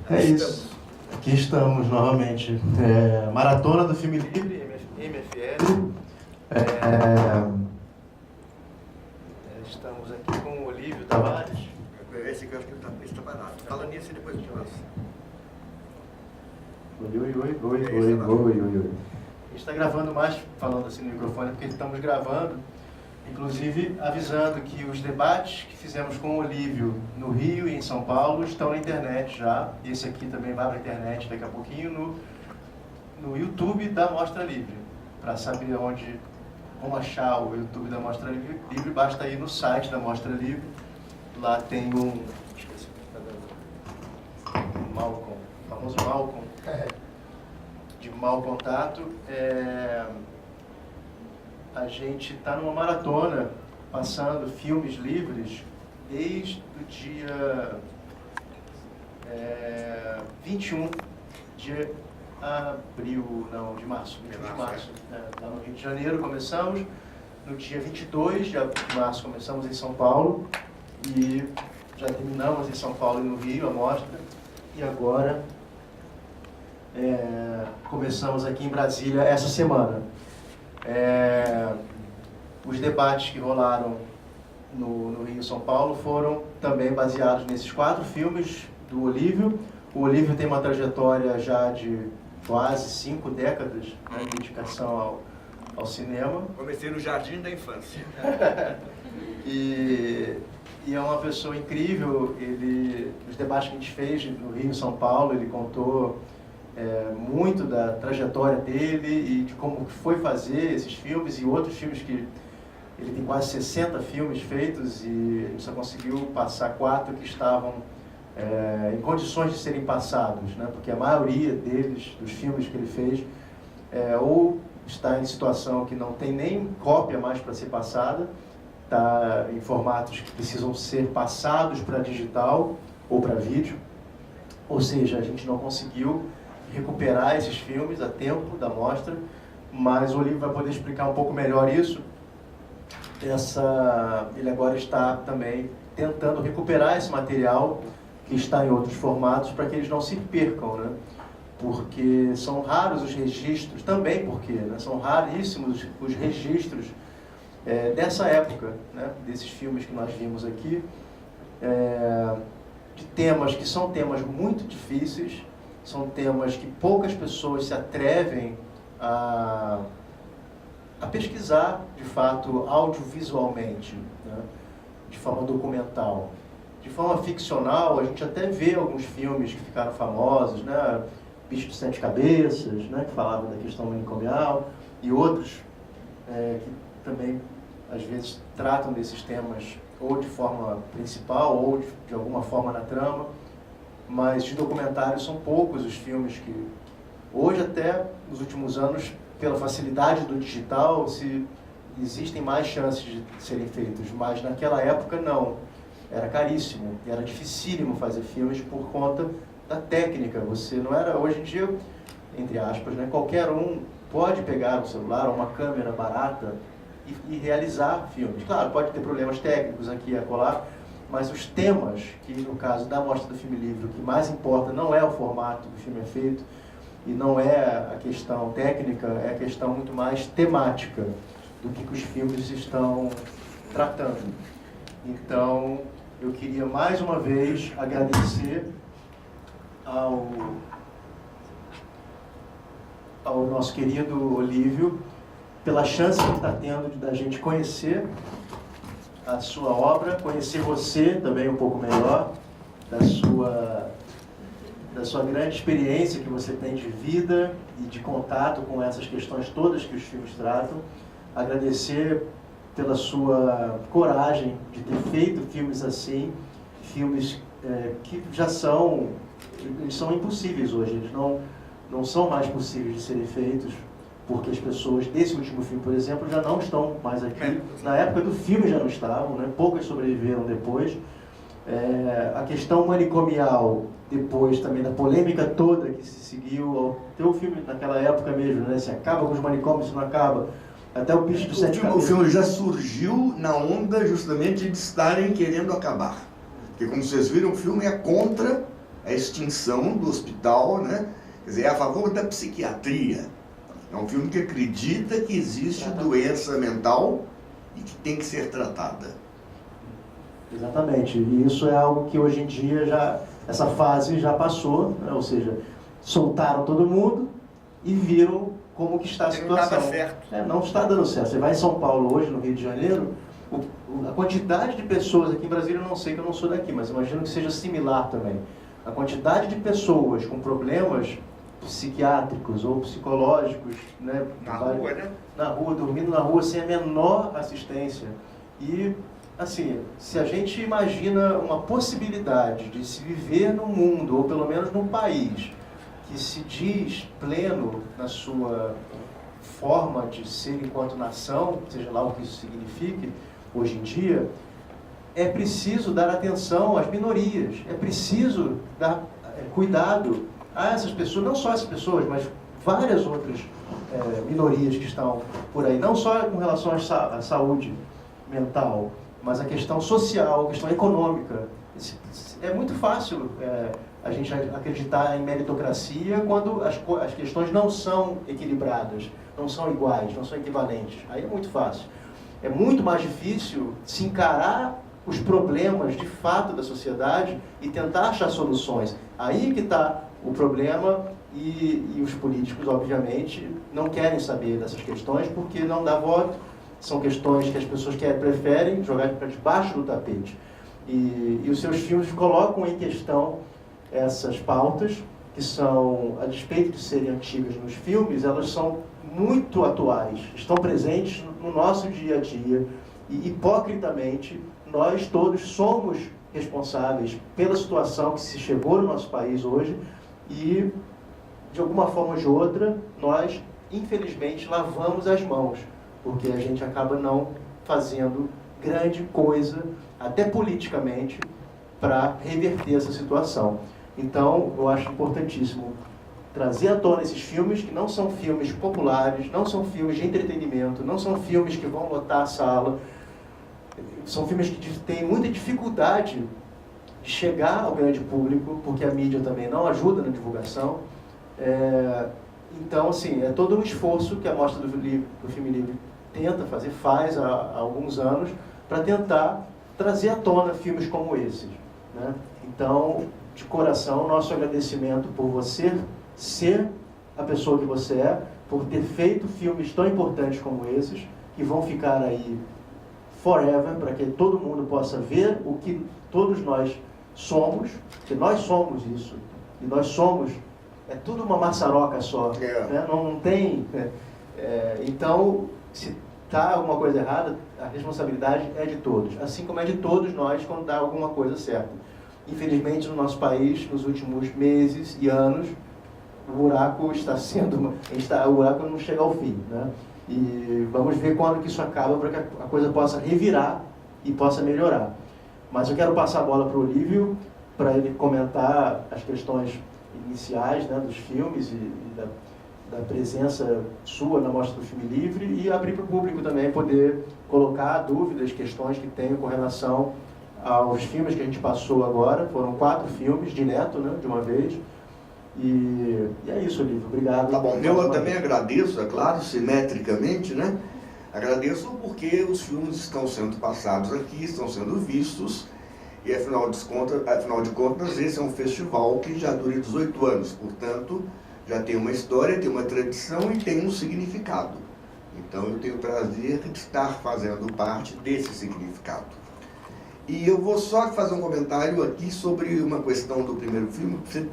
É isso. Aqui estamos novamente. Maratona do Filme Livre, MFL. Estamos aqui com o Olívio Tavares. Esse aqui eu acho que está barato. Fala nisso e depois a gente lança. Oi. A gente está gravando mais, falando assim no microfone, porque estamos gravando, inclusive avisando que os debates que fizemos com o Olívio no Rio e em São Paulo estão na internet já. Esse aqui também vai para a internet daqui a pouquinho no YouTube da Mostra Livre. Para saber como achar o YouTube da Mostra Livre, basta ir no site da Mostra Livre. Lá tem esqueci o que está dando. Malcolm, o famoso Malcolm, de mau contato. A gente está numa maratona, passando filmes livres, desde o dia 21 de março. Lá no Rio de Janeiro começamos, no dia 22 de março começamos em São Paulo, e já terminamos em São Paulo e no Rio a mostra, e agora começamos aqui em Brasília essa semana. Os debates que rolaram no Rio e São Paulo foram também baseados nesses 4 filmes do Olívio. O Olívio tem uma trajetória já de quase 5 décadas de dedicação ao cinema. Comecei no jardim da infância. E é uma pessoa incrível. Os debates que a gente fez no Rio e São Paulo, ele contou muito da trajetória dele e de como foi fazer esses filmes e outros filmes que ele tem quase 60 filmes feitos, e a gente só conseguiu passar 4 que estavam em condições de serem passados, né? Porque a maioria deles, dos filmes que ele fez, ou está em situação que não tem nem cópia mais para ser passada, está em formatos que precisam ser passados para digital ou para vídeo, ou seja, a gente não conseguiu recuperar esses filmes a tempo da mostra, mas o Olívio vai poder explicar um pouco melhor isso. Ele agora está também tentando recuperar esse material que está em outros formatos para que eles não se percam, né? Porque são raros os registros, também porque são raríssimos os registros dessa época, né? Desses filmes que nós vimos aqui, de temas que são temas muito difíceis, são temas que poucas pessoas se atrevem a pesquisar, de fato, audiovisualmente, né? De forma documental. De forma ficcional, a gente até vê alguns filmes que ficaram famosos, né? Bicho de Sete Cabeças, né? Que falavam da questão manicomial, e outros que também, às vezes, tratam desses temas ou de forma principal ou de alguma forma na trama. Mas de documentário são poucos os filmes que, hoje até, nos últimos anos, pela facilidade do digital, existem mais chances de serem feitos, mas naquela época não. Era caríssimo, era dificílimo fazer filmes por conta da técnica. Você não era, hoje em dia, entre aspas, né, qualquer um pode pegar um celular ou uma câmera barata e realizar filmes. Claro, pode ter problemas técnicos aqui e acolá, mas os temas, que no caso da Mostra do Filme Livre, o que mais importa não é o formato que o filme é feito, e não é a questão técnica, é a questão muito mais temática do que os filmes estão tratando. Então, eu queria mais uma vez agradecer ao nosso querido Olívio pela chance que ele está tendo da gente conhecer a sua obra, conhecer você também um pouco melhor, da sua grande experiência que você tem de vida e de contato com essas questões todas que os filmes tratam. Agradecer pela sua coragem de ter feito filmes assim, filmes que já são impossíveis hoje, eles não são mais possíveis de serem feitos, porque as pessoas desse último filme, por exemplo, já não estão mais aqui. Na época do filme já não estavam, né? Poucas sobreviveram depois. A questão manicomial, depois também da polêmica toda que se seguiu, tem um filme naquela época mesmo, né? Se acaba com os manicômios, se não acaba. Até o Bicho do Sete Cabeças. O filme já surgiu na onda justamente de estarem querendo acabar. Porque, como vocês viram, o filme é contra a extinção do hospital, né? Quer dizer, é a favor da psiquiatria. É um filme que acredita que existe doença mental e que tem que ser tratada. Exatamente. E isso é algo que hoje em dia essa fase já passou, né? Ou seja, soltaram todo mundo e viram como que está a situação. Não estava certo. Não está dando certo. Você vai em São Paulo hoje, no Rio de Janeiro, a quantidade de pessoas aqui em Brasília, eu não sei, que eu não sou daqui, mas imagino que seja similar também. A quantidade de pessoas com problemas psiquiátricos ou psicológicos, né? Na rua, né? Na rua, dormindo na rua sem a menor assistência. E, assim, se a gente imagina uma possibilidade de se viver num mundo, ou pelo menos num país, que se diz pleno na sua forma de ser enquanto nação, seja lá o que isso signifique, hoje em dia, é preciso dar atenção às minorias, é preciso dar cuidado a essas pessoas, não só essas pessoas, mas várias outras minorias que estão por aí, não só com relação à saúde mental, mas a questão social, a questão econômica. É muito fácil a gente acreditar em meritocracia quando as questões não são equilibradas, não são iguais, não são equivalentes. Aí é muito fácil. É muito mais difícil se encarar os problemas de fato da sociedade e tentar achar soluções. Aí que está o problema e os políticos, obviamente, não querem saber dessas questões porque não dá voto. São questões que as pessoas preferem jogar para debaixo do tapete. E os seus filmes colocam em questão essas pautas, que são, a despeito de serem antigas nos filmes, elas são muito atuais, estão presentes no nosso dia a dia, e hipocritamente nós todos somos responsáveis pela situação que se chegou no nosso país hoje, e de alguma forma ou de outra nós infelizmente lavamos as mãos, porque a gente acaba não fazendo grande coisa, até politicamente, para reverter essa situação. Então, eu acho importantíssimo trazer à tona esses filmes, que não são filmes populares, não são filmes de entretenimento, não são filmes que vão lotar a sala, são filmes que têm muita dificuldade de chegar ao grande público, porque a mídia também não ajuda na divulgação. Então, assim, é todo um esforço que a Mostra do Filme Livre tenta fazer, faz há alguns anos, para tentar trazer à tona filmes como esses, né? Então, de coração, nosso agradecimento por você ser a pessoa que você é, por ter feito filmes tão importantes como esses, que vão ficar aí forever, para que todo mundo possa ver o que todos nós somos, que nós somos isso, e nós somos, é tudo uma maçaroca só, né? Não tem... então, se está alguma coisa errada, a responsabilidade é de todos, assim como é de todos nós quando dá alguma coisa certa. Infelizmente, no nosso país, nos últimos meses e anos, o buraco está sendo... o buraco não chega ao fim, né? E vamos ver quando que isso acaba, para que a coisa possa revirar e possa melhorar. Mas eu quero passar a bola para o Olívio, para ele comentar as questões iniciais, né, dos filmes e da presença sua na Mostra do Filme Livre, e abrir para o público também poder colocar dúvidas, questões que tenham com relação aos filmes que a gente passou agora. Foram 4 filmes direto, né, de uma vez. E é isso, Olívio. Obrigado. Tá bom. Eu também agradeço, é claro, simetricamente, né? Agradeço porque os filmes estão sendo passados aqui, estão sendo vistos, e afinal de contas, esse é um festival que já dura 18 anos, portanto, já tem uma história, tem uma tradição e tem um significado. Então eu tenho o prazer de estar fazendo parte desse significado. E eu vou só fazer um comentário aqui sobre uma questão do primeiro filme. Você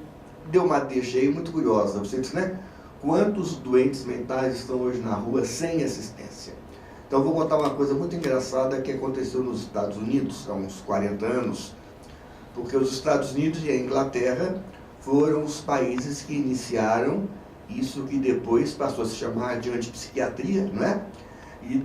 deu uma deixa aí muito curiosa. Você disse, né? Quantos doentes mentais estão hoje na rua sem assistência? Então eu vou contar uma coisa muito engraçada que aconteceu nos Estados Unidos há uns 40 anos, porque os Estados Unidos e a Inglaterra foram os países que iniciaram isso que depois passou a se chamar de antipsiquiatria, não é? E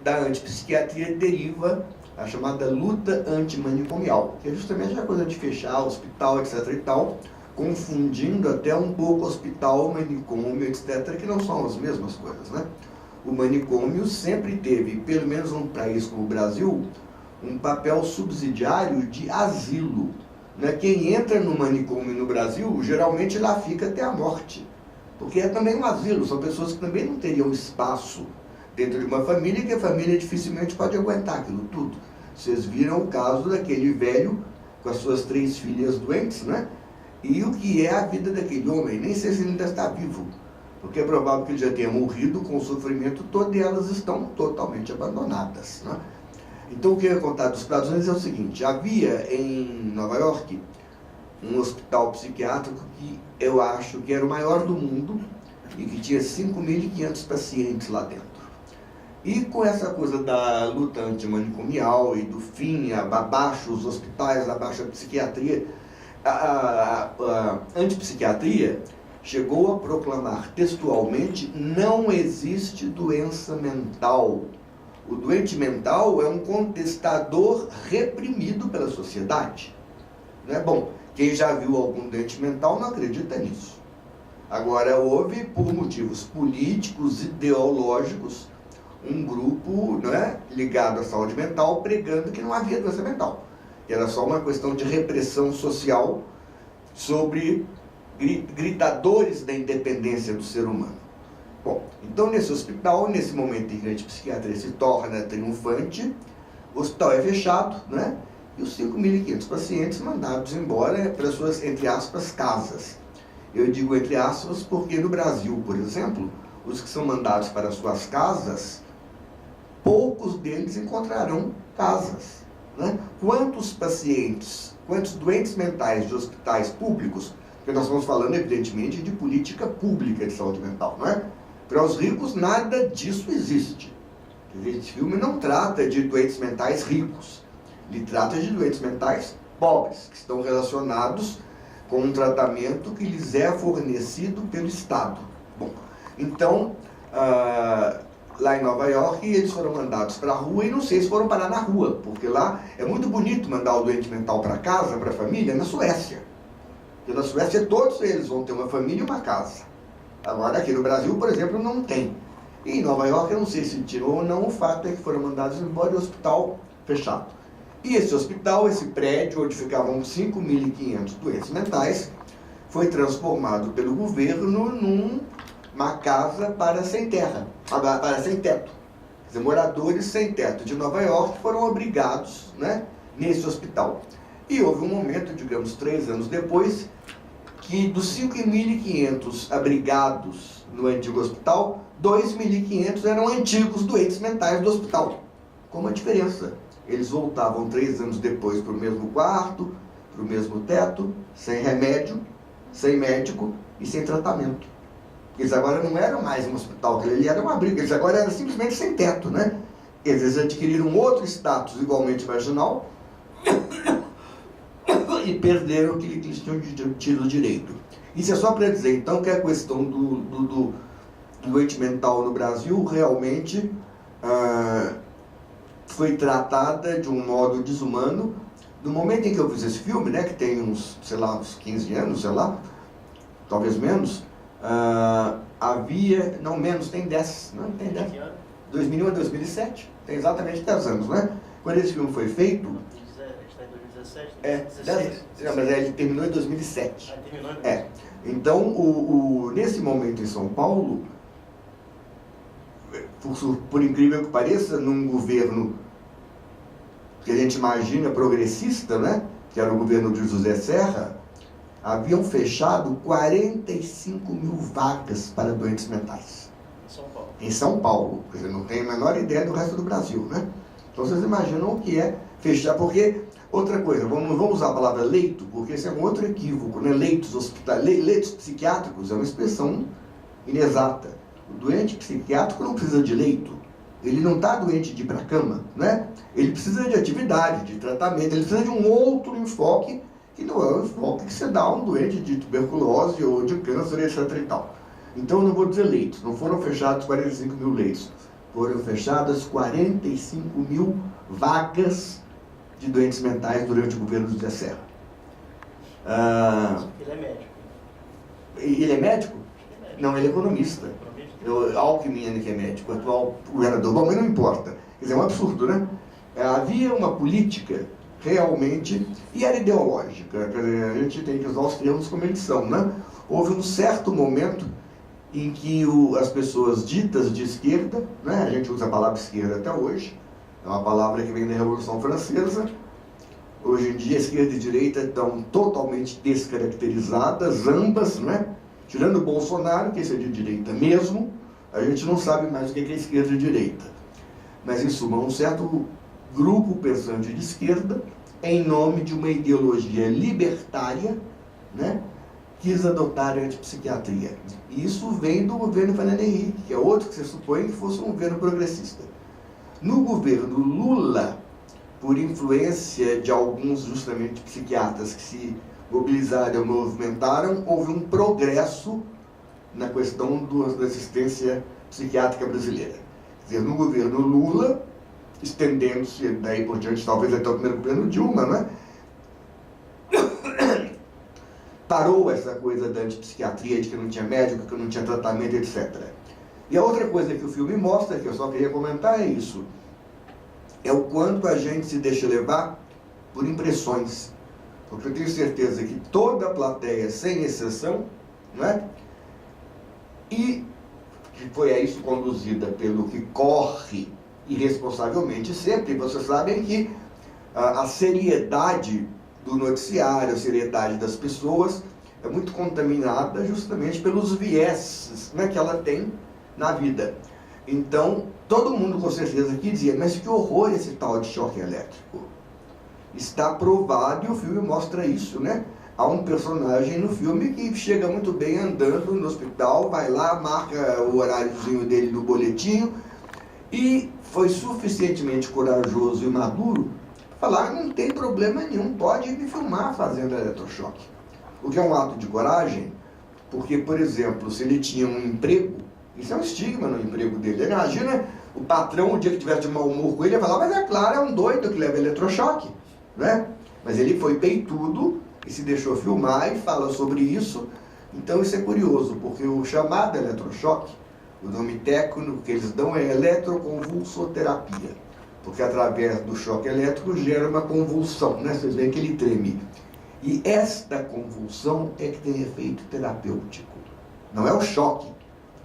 da antipsiquiatria deriva a chamada luta antimanicomial, que é justamente a coisa de fechar hospital, etc. e tal, confundindo até um pouco hospital, manicômio, etc., que não são as mesmas coisas, né? O manicômio sempre teve, pelo menos num país como o Brasil, um papel subsidiário de asilo, né? Quem entra no manicômio no Brasil, geralmente lá fica até a morte, porque é também um asilo, são pessoas que também não teriam espaço dentro de uma família, que a família dificilmente pode aguentar aquilo tudo. Vocês viram o caso daquele velho com as suas 3 filhas doentes, né? E o que é a vida daquele homem? Nem sei se ele ainda está vivo, porque é provável que ele já tenha morrido com o sofrimento todo e elas estão totalmente abandonadas, né? Então o que eu ia contar dos Estados Unidos é o seguinte: havia em Nova York um hospital psiquiátrico que eu acho que era o maior do mundo e que tinha 5.500 pacientes lá dentro. E com essa coisa da luta antimanicomial e do fim, abaixo os hospitais, abaixo a psiquiatria, a antipsiquiatria chegou a proclamar textualmente: não existe doença mental. O doente mental é um contestador reprimido pela sociedade. Não é bom? Quem já viu algum doente mental não acredita nisso. Agora, houve, por motivos políticos, ideológicos, um grupo, não é, ligado à saúde mental, pregando que não havia doença mental. Era só uma questão de repressão social sobre gritadores da independência do ser humano. Bom, então nesse hospital, nesse momento em que a antipsiquiatria se torna triunfante, o hospital é fechado, né? E os 5.500 pacientes mandados embora para suas, entre aspas, casas. Eu digo entre aspas porque no Brasil, por exemplo, os que são mandados para suas casas, poucos deles encontrarão casas, né? Quantos pacientes, quantos doentes mentais de hospitais públicos, porque nós estamos falando evidentemente de política pública de saúde mental, não é? Para os ricos nada disso existe. Esse filme não trata de doentes mentais ricos, ele trata de doentes mentais pobres, que estão relacionados com um tratamento que lhes é fornecido pelo Estado. Bom, então, lá em Nova York, eles foram mandados para a rua, e não sei se foram parar na rua, porque lá é muito bonito mandar o doente mental para casa, para a família, na Suécia. Porque na Suécia todos eles vão ter uma família e uma casa. Agora aqui no Brasil, por exemplo, não tem. E em Nova York, eu não sei se tirou ou não, o fato é que foram mandados embora e o hospital fechado. E esse hospital, esse prédio onde ficavam 5.500 doentes mentais, foi transformado pelo governo numa casa para sem terra, para sem teto. Quer dizer, moradores sem teto de Nova York foram obrigados, né, nesse hospital. E houve um momento, digamos 3 anos depois, que dos 5.500 abrigados no antigo hospital, 2.500 eram antigos doentes mentais do hospital. Com uma diferença: eles voltavam 3 anos depois para o mesmo quarto, para o mesmo teto, sem remédio, sem médico e sem tratamento. Eles agora não eram mais um hospital, ele era um abrigo, eles agora eram simplesmente sem teto, né? Eles adquiriram outro status igualmente marginal e perderam o que eles tinham tido direito. Isso é só para dizer, então, que a questão do doente mental no Brasil realmente foi tratada de um modo desumano. No momento em que eu fiz esse filme, né, que tem uns, sei lá, uns 15 anos, sei lá, talvez menos, havia, não menos, tem 10, não tem 10, 2001 a 2007, tem exatamente 10 anos, né? Quando esse filme foi feito... Está em 2017? É, 10, não, mas ele terminou em 2007. Terminou em 2007. É. Então, nesse momento em São Paulo, por incrível que pareça, num governo que a gente imagina progressista, né, que era o governo de José Serra, haviam fechado 45.000 vagas para doentes mentais. Em São Paulo. Em São Paulo. Quer dizer, não tem a menor ideia do resto do Brasil, né? Então vocês imaginam o que é fechar, porque, outra coisa, não vamos usar a palavra leito, porque esse é um outro equívoco, né? Leitos psiquiátricos é uma expressão inexata. O doente psiquiátrico não precisa de leito, ele não está doente de ir para a cama, né? Ele precisa de atividade, de tratamento, ele precisa de um outro enfoque, que não é o enfoque que você dá a um doente de tuberculose ou de câncer, etc. e tal. Então eu não vou dizer leitos, não foram fechados 45.000 leitos, foram fechadas 45.000 vagas de doentes mentais durante o governo do José Serra. Ele é médico. Ele é médico? Não, ele é economista. Alckmin, que é médico, atual governador. Bom, mas não importa. Quer dizer, é um absurdo, né? Havia uma política realmente, e era ideológica. Quer dizer, a gente tem que usar os termos como eles são, né? Houve um certo momento em que as pessoas ditas de esquerda, né? A gente usa a palavra esquerda até hoje, é uma palavra que vem da Revolução Francesa. Hoje em dia, esquerda e direita estão totalmente descaracterizadas, ambas, né? Tirando o Bolsonaro, que esse é de direita mesmo, a gente não sabe mais o que é esquerda e direita. Mas, em suma, um certo grupo pensante de esquerda, em nome de uma ideologia libertária, né, quis adotar a antipsiquiatria. E isso vem do governo Fernando Henrique, que é outro que se supõe que fosse um governo progressista. No governo Lula, por influência de alguns, justamente, psiquiatras que se mobilizaram, movimentaram, houve um progresso na questão da assistência psiquiátrica brasileira. Quer dizer, no governo Lula, estendendo-se daí por diante, talvez até o primeiro governo Dilma, né? Parou essa coisa da antipsiquiatria, de que não tinha médico, que não tinha tratamento, etc. E a outra coisa que o filme mostra, que eu só queria comentar, é isso. É o quanto a gente se deixa levar por impressões. Porque eu tenho certeza que toda a plateia, sem exceção, né? E que foi a isso conduzida pelo que corre irresponsavelmente sempre. Vocês sabem que a seriedade do noticiário, a seriedade das pessoas é muito contaminada justamente pelos vieses, né, que ela tem na vida. Então, todo mundo com certeza aqui dizia, mas que horror esse tal de choque elétrico. Está provado e o filme mostra isso, né? Há um personagem no filme que chega muito bem andando no hospital, vai lá, marca o horáriozinho dele no boletim e foi suficientemente corajoso e maduro para falar, não tem problema nenhum, pode me filmar fazendo eletrochoque. O que é um ato de coragem, porque, por exemplo, se ele tinha um emprego, isso é um estigma no emprego dele. Imagina o patrão, o dia que tivesse de mau humor com ele, ia falar, mas é claro, é um doido que leva eletrochoque, né? Mas ele foi peitudo e se deixou filmar e fala sobre isso. Então isso é curioso, porque o chamado eletrochoque, o nome técnico que eles dão é eletroconvulsoterapia, porque através do choque elétrico gera uma convulsão, né? Vocês veem que ele treme. E esta convulsão é que tem efeito terapêutico, não é o choque.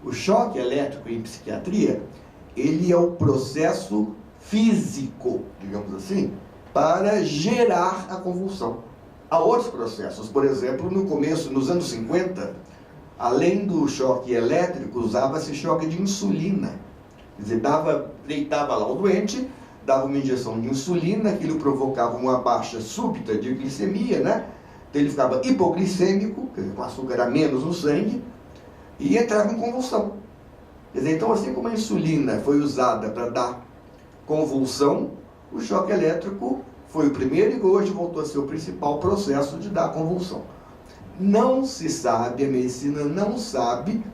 O choque elétrico em psiquiatria, ele é o processo físico, digamos assim, para gerar a convulsão. Há outros processos, por exemplo, no começo, nos anos 50, além do choque elétrico, usava-se choque de insulina. Quer dizer, deitava lá o doente, dava uma injeção de insulina, aquilo provocava uma baixa súbita de glicemia, né? Então ele ficava hipoglicêmico, quer dizer, com açúcar a menos no sangue, e entrava em convulsão. Quer dizer, então assim como a insulina foi usada para dar convulsão, o choque elétrico foi o primeiro e hoje voltou a ser o principal processo de dar convulsão. Não se sabe, a medicina não sabe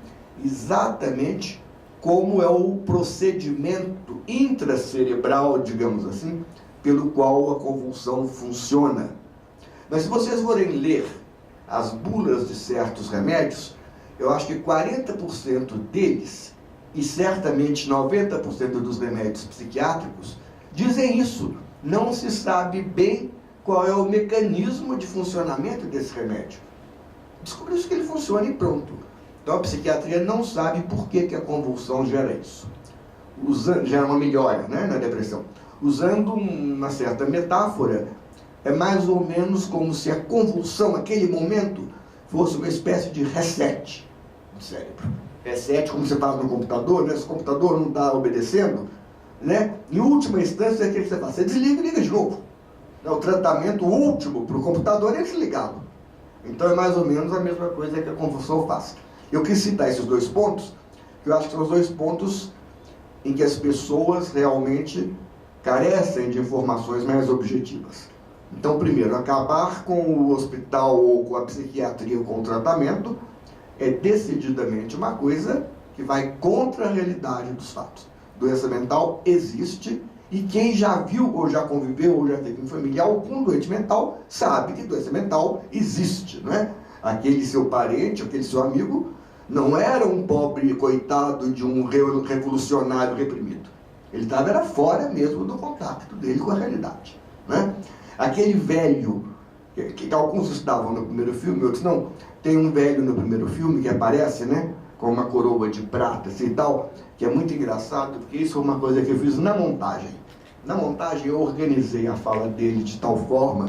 exatamente como é o procedimento intracerebral, digamos assim, pelo qual a convulsão funciona. Mas se vocês forem ler as bulas de certos remédios, eu acho que 40% deles, e certamente 90% dos remédios psiquiátricos, dizem isso. Não se sabe bem qual é o mecanismo de funcionamento desse remédio. Descobriu-se que ele funciona e pronto. Então a psiquiatria não sabe por que a convulsão gera isso. Gera uma melhora, né, na depressão. Usando uma certa metáfora, é mais ou menos como se a convulsão, aquele momento, fosse uma espécie de reset no cérebro. Reset, como você faz no computador, né? Se o computador não está obedecendo, né? Em última instância, o que você faz? Você desliga e liga de novo. O tratamento último para o computador é desligá-lo. Então é mais ou menos a mesma coisa que a convulsão faz. Eu quis citar esses dois pontos, que eu acho que são os dois pontos em que as pessoas realmente carecem de informações mais objetivas. Então, primeiro, acabar com o hospital ou com a psiquiatria ou com o tratamento é decididamente uma coisa que vai contra a realidade dos fatos. Doença mental existe E quem já viu, ou já conviveu, ou já teve um familiar com doente mental, sabe que doença mental existe, não é? Aquele seu parente, aquele seu amigo, não era um pobre coitado de um revolucionário reprimido. Ele estava fora mesmo do contato dele com a realidade, né? Aquele velho, que alguns estavam no primeiro filme, outros não. Tem um velho no primeiro filme que aparece, né, com uma coroa de prata assim, e tal, que é muito engraçado, porque isso é uma coisa que eu fiz na montagem. Na montagem eu organizei a fala dele de tal forma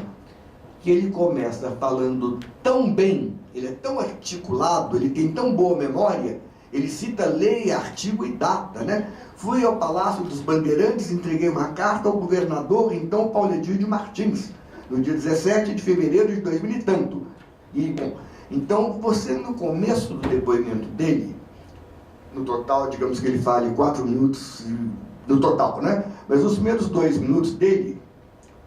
que ele começa falando tão bem, ele é tão articulado, ele tem tão boa memória, ele cita lei, artigo e data, né? Fui ao Palácio dos Bandeirantes, entreguei uma carta ao governador, então Paulo Edílio Martins, no dia 17 de fevereiro de 2000 e tanto. E, bom, então você no começo do depoimento dele, no total, digamos que ele fale 4 minutos no total, né? Mas os primeiros 2 minutos dele,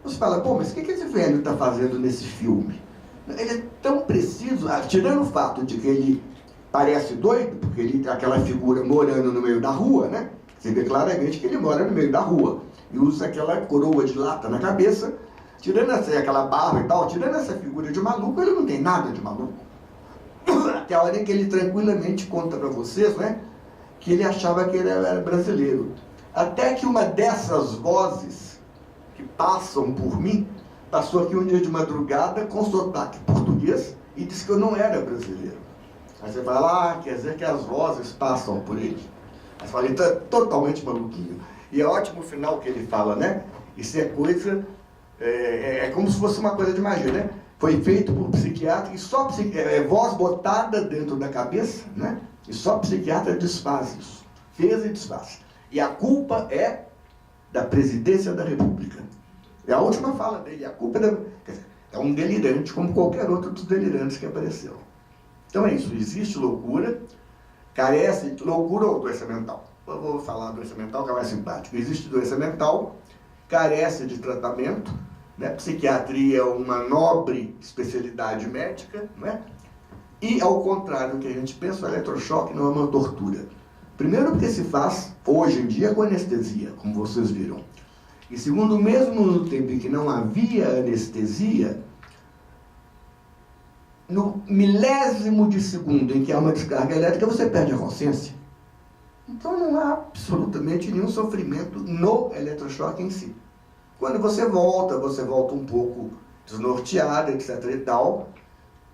você fala, pô, mas o que esse velho está fazendo nesse filme? Ele é tão preciso, tirando o fato de que ele parece doido, porque ele tem aquela figura morando no meio da rua, né? Você vê claramente que ele mora no meio da rua e usa aquela coroa de lata na cabeça, tirando aquela barba e tal, tirando essa figura de maluco, ele não tem nada de maluco. Até a hora em que ele tranquilamente conta para vocês, né, que ele achava que ele era brasileiro. Até que uma dessas vozes que passam por mim, passou aqui um dia de madrugada com sotaque português e disse que eu não era brasileiro. Aí você fala, quer dizer que as vozes passam por ele. Aí você fala, então é totalmente maluquinho. E é ótimo o final que ele fala, né? Isso é coisa, é como se fosse uma coisa de magia, né? Foi feito por psiquiatra e só voz botada dentro da cabeça, né? E só psiquiatra desfaz isso. Fez e desfaz. E a culpa é da presidência da República. É a última fala dele. A culpa é um delirante, como qualquer outro dos delirantes que apareceu. Então é isso. Existe loucura, carece de loucura ou doença mental. Eu vou falar doença mental, que é mais simpático. Existe doença mental, carece de tratamento, né? Psiquiatria é uma nobre especialidade médica, né? E, ao contrário do que a gente pensa, o eletrochoque não é uma tortura. Primeiro porque se faz, hoje em dia, com anestesia, como vocês viram. E segundo, mesmo no tempo em que não havia anestesia, no milésimo de segundo em que há uma descarga elétrica, você perde a consciência. Então não há absolutamente nenhum sofrimento no eletrochoque em si. Quando você volta um pouco desnorteado, etc e tal,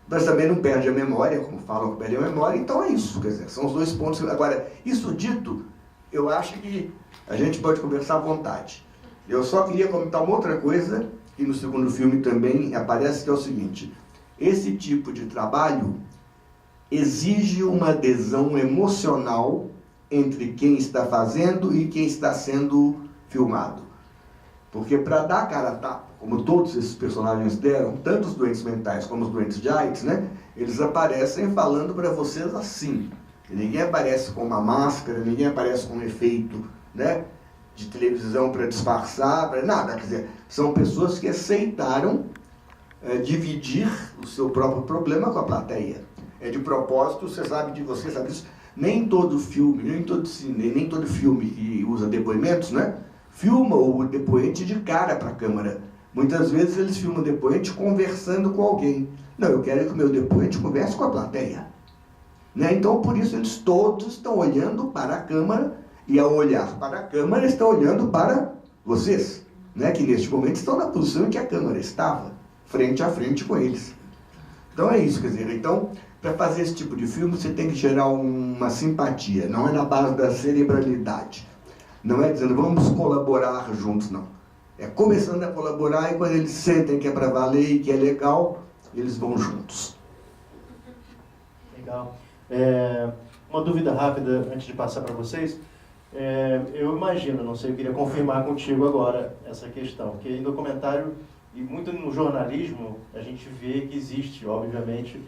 mas também não perde a memória, como falam que perde a memória, então é isso, quer dizer, são os 2 pontos. Agora, isso dito, eu acho que a gente pode conversar à vontade. Eu só queria comentar uma outra coisa, que no segundo filme também aparece, que é o seguinte: esse tipo de trabalho exige uma adesão emocional entre quem está fazendo e quem está sendo filmado. Porque para dar cara a tapa, como todos esses personagens deram, tanto os doentes mentais como os doentes de AIDS, né, eles aparecem falando para vocês assim. E ninguém aparece com uma máscara, ninguém aparece com um efeito, né, de televisão para disfarçar, para nada. Quer dizer, são pessoas que aceitaram dividir o seu próprio problema com a plateia. É de propósito, você sabe disso. Nem todo filme, nem todo cine, nem todo filme que usa depoimentos, né, filma o depoente de cara para a câmera. Muitas vezes eles filmam o depoente conversando com alguém. Não, eu quero que o meu depoente converse com a plateia. Né? Então, por isso, eles todos estão olhando para a câmera, e ao olhar para a câmera, estão olhando para vocês, né? Que neste momento estão na posição em que a câmera estava, frente a frente com eles. Então é isso, quer dizer, então, para fazer esse tipo de filme, você tem que gerar uma simpatia, não é na base da cerebralidade. Não é dizendo, vamos colaborar juntos, não. É começando a colaborar e quando eles sentem que é para valer e que é legal, eles vão juntos. Legal. Uma dúvida rápida antes de passar para vocês. Eu imagino, não sei, eu queria confirmar contigo agora essa questão, que em documentário e muito no jornalismo a gente vê que existe, obviamente,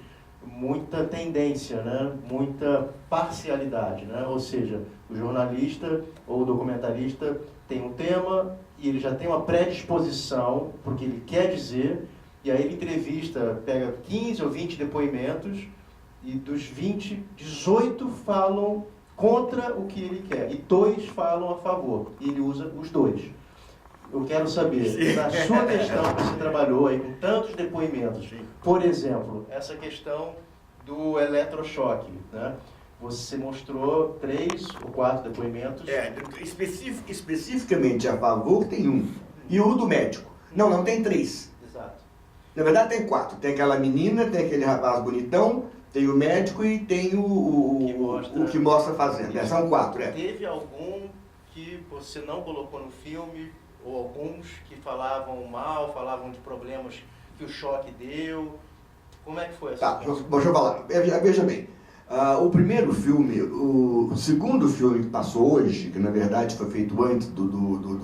muita tendência, né? Muita parcialidade, né? Ou seja, o jornalista ou o documentarista tem um tema e ele já tem uma predisposição para o que ele quer dizer, e aí ele entrevista, pega 15 ou 20 depoimentos e dos 20, 18 falam contra o que ele quer e 2 falam a favor, e ele usa os 2. eu quero saber, na sua questão que você trabalhou aí com tantos depoimentos, por exemplo, essa questão do eletrochoque, né? Você mostrou 3 ou 4 depoimentos. Especificamente a favor tem um. E o do médico. Não, tem 3. Exato. Na verdade tem 4. Tem aquela menina, tem aquele rapaz bonitão, tem o médico e tem o que mostra fazendo. São 4, Teve algum que você não colocou no filme, ou alguns que falavam mal, falavam de problemas que o choque deu? Como é que foi essa? Tá, deixa eu falar. Veja bem. O primeiro filme, o segundo filme que passou hoje, que na verdade foi feito antes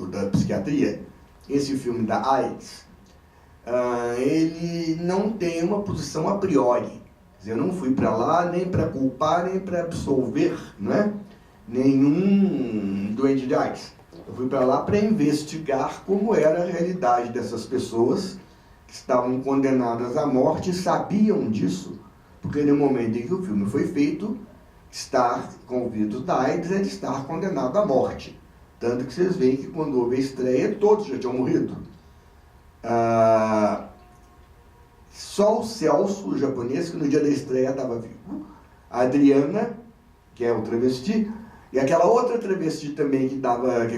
da psiquiatria, esse filme da AIDS, ele não tem uma posição a priori. Quer dizer, eu não fui para lá nem para culpar, nem para absolver, né, nenhum doente de AIDS. Eu fui para lá para investigar como era a realidade dessas pessoas que estavam condenadas à morte e sabiam disso. Porque no momento em que o filme foi feito, estar com o vírus da AIDS é de estar condenado à morte. Tanto que vocês veem que quando houve a estreia, todos já tinham morrido. Só o Celso, o japonês, que no dia da estreia estava vivo. A Adriana, que é o travesti, e aquela outra travesti também que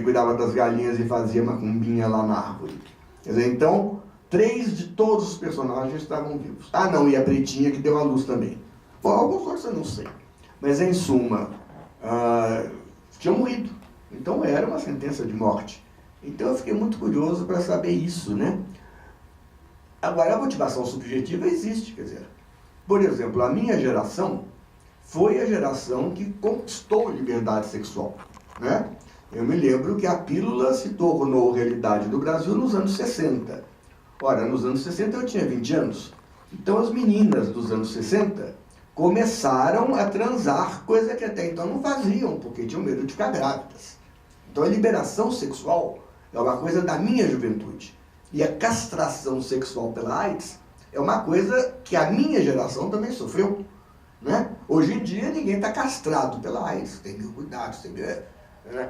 cuidava das galinhas e fazia macumbinha lá na árvore. Quer dizer, então, 3 de todos os personagens estavam vivos. Não, e a pretinha que deu a luz também. Bom, alguns outros eu não sei. Mas, em suma, tinham morrido. Então, era uma sentença de morte. Então, eu fiquei muito curioso para saber isso, né? Agora, a motivação subjetiva existe, quer dizer. Por exemplo, a minha geração foi a geração que conquistou a liberdade sexual, né? Eu me lembro que a pílula se tornou realidade do Brasil nos anos 60. Ora, nos anos 60 eu tinha 20 anos. Então as meninas dos anos 60 começaram a transar, coisa que até então não faziam, porque tinham medo de ficar grávidas. Então a liberação sexual é uma coisa da minha juventude. E a castração sexual pela AIDS é uma coisa que a minha geração também sofreu, né? Hoje em dia ninguém está castrado pela AIDS, tem mil cuidados,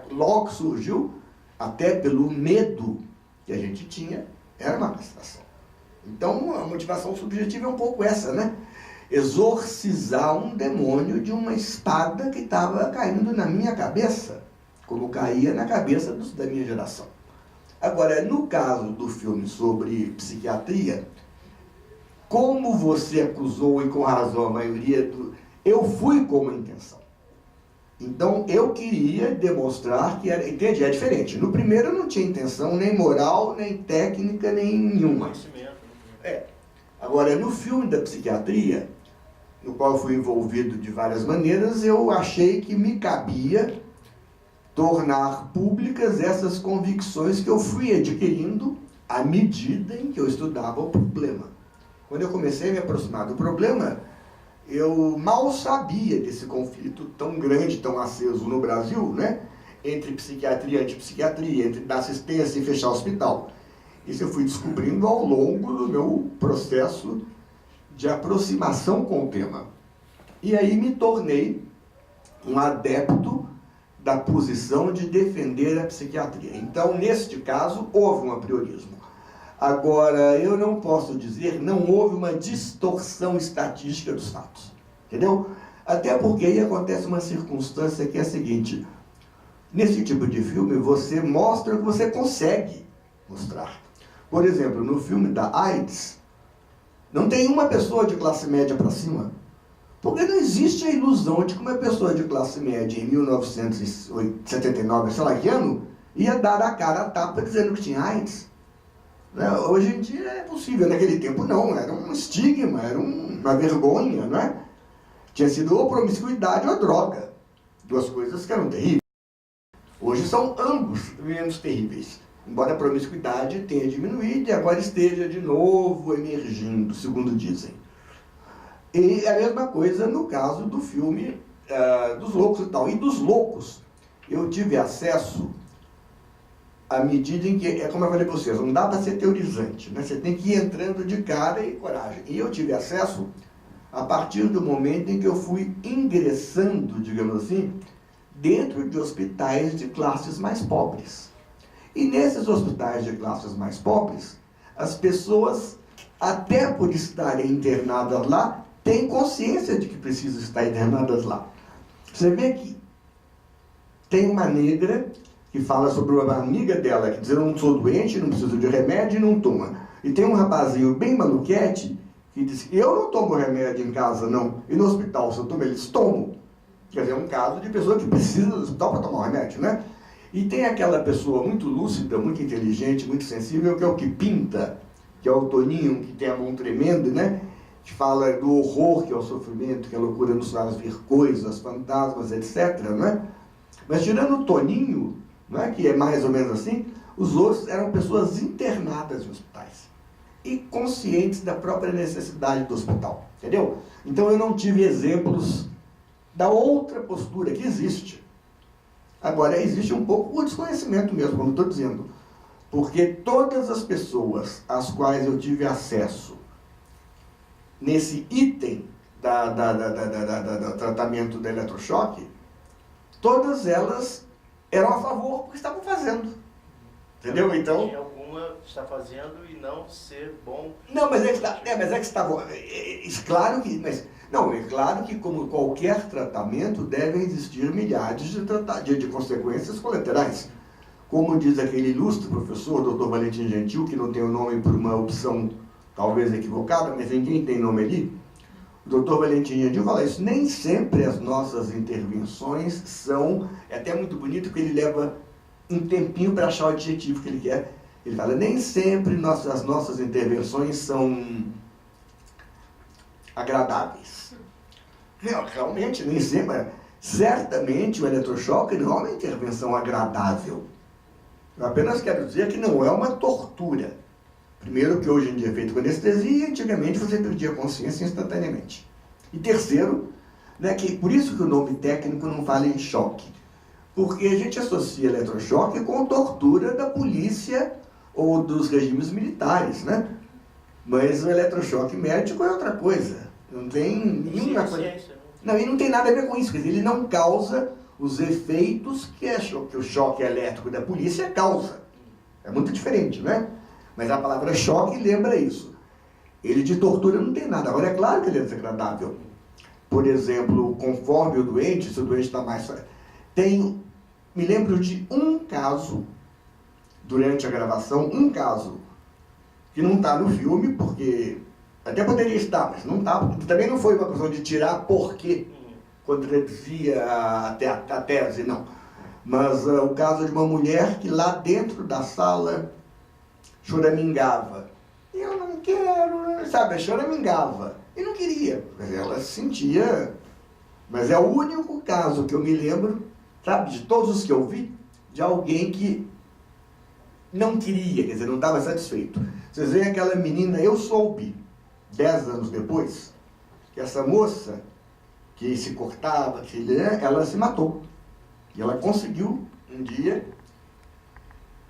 logo surgiu, até pelo medo que a gente tinha, era uma castração. Então, a motivação subjetiva é um pouco essa, né? Exorcizar um demônio de uma espada que estava caindo na minha cabeça, como caía na cabeça da minha geração. Agora, no caso do filme sobre psiquiatria, como você acusou, e com razão a maioria, eu fui com uma intenção. Então, eu queria demonstrar que era... Entende? É diferente. No primeiro, eu não tinha intenção nem moral, nem técnica, nem nenhuma. Agora, no filme da psiquiatria, no qual eu fui envolvido de várias maneiras, eu achei que me cabia tornar públicas essas convicções que eu fui adquirindo à medida em que eu estudava o problema. Quando eu comecei a me aproximar do problema, eu mal sabia desse conflito tão grande, tão aceso no Brasil, né? Entre psiquiatria e antipsiquiatria, entre dar assistência e fechar o hospital. Isso eu fui descobrindo ao longo do meu processo de aproximação com o tema. E aí me tornei um adepto da posição de defender a psiquiatria. Então, neste caso, houve um apriorismo. Agora, eu não posso dizer, não houve uma distorção estatística dos fatos. Entendeu? Até porque aí acontece uma circunstância que é a seguinte: nesse tipo de filme, você mostra o que você consegue mostrar. Por exemplo, no filme da AIDS, não tem uma pessoa de classe média para cima. Porque não existe a ilusão de que uma pessoa de classe média em 1979, sei lá que ano, ia dar a cara a tapa dizendo que tinha AIDS. Hoje em dia é possível, naquele tempo não, era um estigma, era uma vergonha, não é? Tinha sido ou promiscuidade ou droga, duas coisas que eram terríveis. Hoje são ambos menos terríveis, embora a promiscuidade tenha diminuído e agora esteja de novo emergindo, segundo dizem. E a mesma coisa no caso do filme dos loucos e tal. E dos loucos, eu tive acesso à medida em que, é como eu falei para vocês, não dá para ser teorizante, né? Você tem que ir entrando de cara e coragem. E eu tive acesso a partir do momento em que eu fui ingressando, digamos assim, dentro de hospitais de classes mais pobres. E nesses hospitais de classes mais pobres, as pessoas, até por estarem internadas lá, têm consciência de que precisam estar internadas lá. Você vê que tem uma negra que fala sobre uma amiga dela, que diz: eu não sou doente, não preciso de remédio e não toma. E tem um rapazinho bem maluquete que diz: eu não tomo remédio em casa, não. E no hospital, se eu tomo, eles tomam. Quer dizer, é um caso de pessoa que precisa do hospital para tomar o remédio, né? E tem aquela pessoa muito lúcida, muito inteligente, muito sensível, que é o que pinta, que é o Toninho, que tem a mão tremenda, né? Que fala do horror que é o sofrimento, que é a loucura nos faz ver coisas, fantasmas, etc., né? Mas tirando o Toninho, né, que é mais ou menos assim, os outros eram pessoas internadas em hospitais e conscientes da própria necessidade do hospital, entendeu? Então eu não tive exemplos da outra postura que existe. Agora, existe um pouco o desconhecimento mesmo, como estou dizendo, porque todas as pessoas às quais eu tive acesso nesse item do tratamento do eletrochoque, todas elas eram a favor porque estavam fazendo. Entendeu? Então... Tinha alguma está fazendo e não ser bom. Não, mas é que estavam... claro que... Não, é claro que, como qualquer tratamento, devem existir milhares de consequências colaterais. Como diz aquele ilustre professor, Dr. Valentim Gentil, que não tem o nome por uma opção talvez equivocada, mas ninguém tem nome ali, o Dr. Valentim Gentil fala isso: nem sempre as nossas intervenções são... É até muito bonito que ele leva um tempinho para achar o adjetivo que ele quer. Ele fala: nem sempre as nossas intervenções são agradáveis. Realmente, nem sempre. Certamente o eletrochoque não é uma intervenção agradável. Eu apenas quero dizer que não é uma tortura. Primeiro, que hoje em dia é feito com anestesia, e antigamente você perdia a consciência instantaneamente. E terceiro, né, que por isso que o nome técnico não fala em choque. Porque a gente associa eletrochoque com tortura da polícia ou dos regimes militares, né? Mas o eletrochoque médico é outra coisa. Não tem nenhuma coisa. Não, e não tem nada a ver com isso. Quer dizer, ele não causa os efeitos que o choque elétrico da polícia causa. É muito diferente, né? Mas a palavra choque lembra isso. Ele de tortura não tem nada. Agora, é claro que ele é desagradável. Por exemplo, conforme o doente, se o doente está mais... Me lembro de um caso, durante a gravação, que não está no filme, porque até poderia estar, mas não está, porque também não foi uma questão de tirar porque contradizia a tese, não. Mas o caso de uma mulher que lá dentro da sala choramingava. Eu não quero, sabe, choramingava. E não queria, mas ela se sentia... Mas é o único caso que eu me lembro, sabe, de todos os que eu vi, de alguém que não queria, quer dizer, não estava satisfeito. Vocês veem aquela menina, eu soube, 10 anos depois, que essa moça que se cortava, ela se matou. E ela conseguiu, um dia,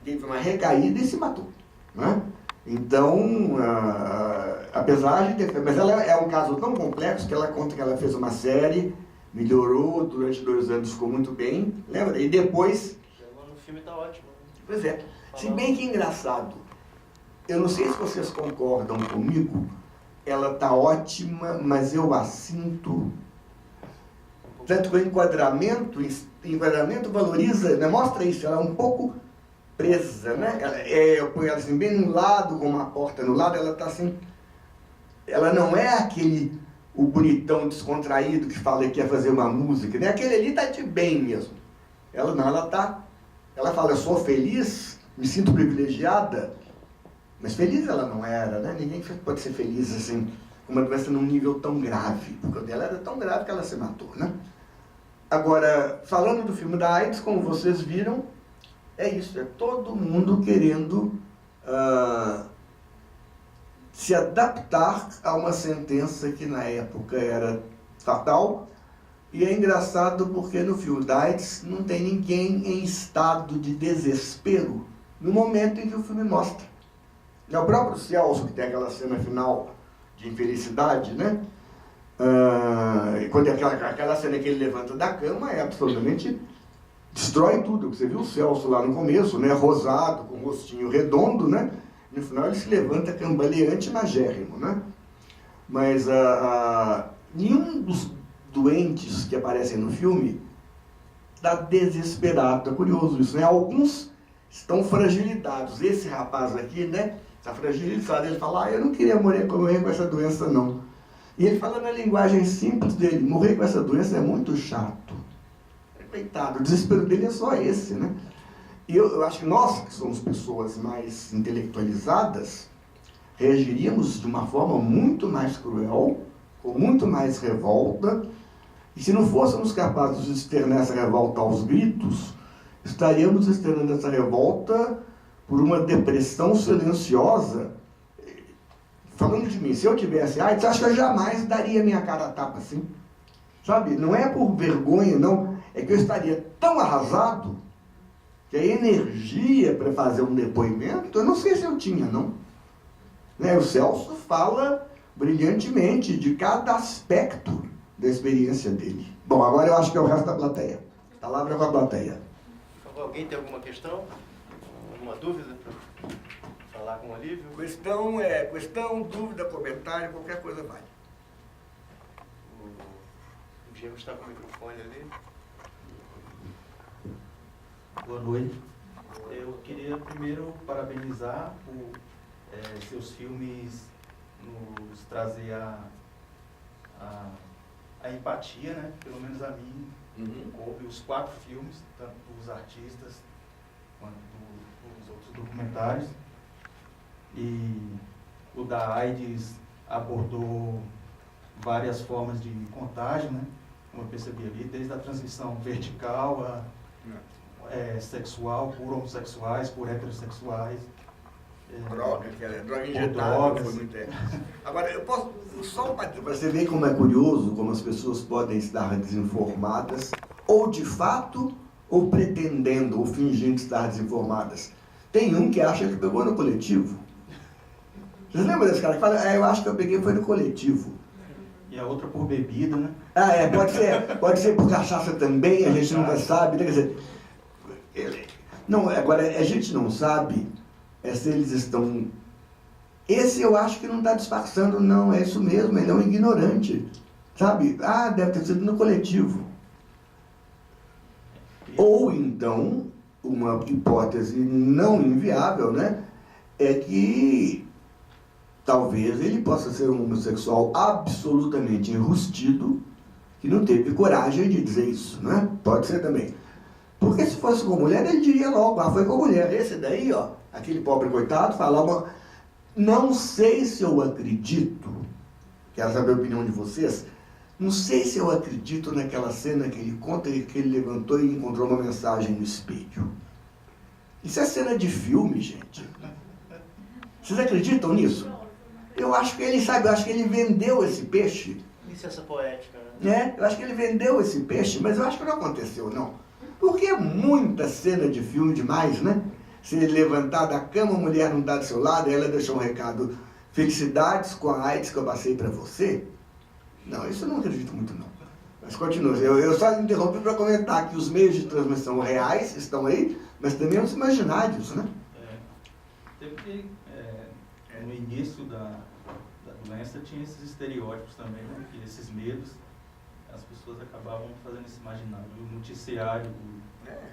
teve uma recaída e se matou. Né? Então, apesar de ter... Mas ela é um caso tão complexo que ela conta que ela fez uma série, melhorou, durante 2 anos ficou muito bem, lembra? E depois... No filme tá ótimo. Pois é. Se bem que é engraçado, eu não sei se vocês concordam comigo, ela tá ótima, mas eu a sinto... Tanto que o enquadramento valoriza, né? Mostra isso, ela é um pouco presa, né? Eu ponho ela assim, bem no lado, com uma porta no lado, ela tá assim... Ela não é o bonitão descontraído que fala que quer fazer uma música, né? Aquele ali tá de bem mesmo. Ela não, ela fala, eu sou feliz, me sinto privilegiada, mas feliz ela não era, né? Ninguém pode ser feliz assim, com uma doença num nível tão grave, porque o dela era tão grave que ela se matou, né? Agora, falando do filme da AIDS, como vocês viram, é isso, é todo mundo querendo se adaptar a uma sentença que na época era fatal. E é engraçado porque no filme da AIDS não tem ninguém em estado de desespero no momento em que o filme mostra. É o próprio Celso, que tem aquela cena final de infelicidade, né? E quando aquela cena que ele levanta da cama é absolutamente destrói tudo. Você viu o Celso lá no começo, né? Rosado, com o rostinho redondo, né? No final ele se levanta cambaleante e magérrimo, né? Mas nenhum dos doentes que aparecem no filme está desesperado. É curioso isso, né? Alguns estão fragilizados. Esse rapaz aqui, né? Está fragilizado. Ele fala, eu não queria morrer com essa doença, não. E ele fala na linguagem simples dele, morrer com essa doença é muito chato. Coitado, o desespero dele é só esse, né? E eu acho que nós, que somos pessoas mais intelectualizadas, reagiríamos de uma forma muito mais cruel, com muito mais revolta, e se não fôssemos capazes de externar essa revolta aos gritos, estaríamos externando essa revolta por uma depressão silenciosa. Falando de mim, se eu tivesse AIDS, acho que eu jamais daria minha cara a tapa assim. Sabe? Não é por vergonha, não. É que eu estaria tão arrasado que a energia para fazer um depoimento, eu não sei se eu tinha, não. Né? O Celso fala brilhantemente de cada aspecto da experiência dele. Bom, agora eu acho que é o resto da plateia. A palavra é com a plateia. Por favor, alguém tem alguma questão? Alguma dúvida para falar com o Olívio? Questão, dúvida, comentário, qualquer coisa vale. O Diego está com o microfone ali. Boa noite. Eu queria primeiro parabenizar por seus filmes nos trazer a empatia, né? Pelo menos a mim, coube os 4 filmes, tanto dos artistas quanto dos outros documentários. E o da AIDS abordou várias formas de contágio, né? Como eu percebi ali, desde a transmissão vertical sexual, por homossexuais, por heterossexuais. Droga injetável, foi muito Agora, eu posso só uma... Você vê como é curioso, como as pessoas podem estar desinformadas, ou de fato, ou pretendendo, ou fingindo estar desinformadas. Tem um que acha que pegou no coletivo. Vocês lembram desse cara que fala, eu acho que eu peguei foi no coletivo. E a outra por bebida, né? Pode ser por cachaça também, a gente nunca sabe, né? Quer dizer, não, agora, a gente não sabe se eles estão... Esse eu acho que não está disfarçando, não, é isso mesmo, ele é um ignorante, sabe? Deve ter sido no coletivo. Ou então, uma hipótese não inviável, né? É que talvez ele possa ser um homossexual absolutamente enrustido, que não teve coragem de dizer isso, né? Pode ser também. Porque se fosse com mulher, ele diria logo, foi com mulher. Esse daí, ó, aquele pobre coitado, falava, não sei se eu acredito, quero saber a opinião de vocês, não sei se eu acredito naquela cena que ele conta que ele levantou e encontrou uma mensagem no espelho. Isso é cena de filme, gente. Vocês acreditam nisso? Eu acho que ele sabe, eu acho que ele vendeu esse peixe. Licença poética, né? Eu acho que ele vendeu esse peixe, mas eu acho que não aconteceu, não. Porque é muita cena de filme demais, né? Se ele levantar da cama, a mulher não está do seu lado, ela deixou um recado, felicidades com a AIDS que eu passei para você. Não, isso eu não acredito muito, não. Mas continua. Eu só interrompi para comentar que os meios de transmissão reais estão aí, mas também os imaginários, né? No início da doença tinha esses estereótipos também, né? Que esses medos, as pessoas acabavam fazendo esse imaginário. O noticiário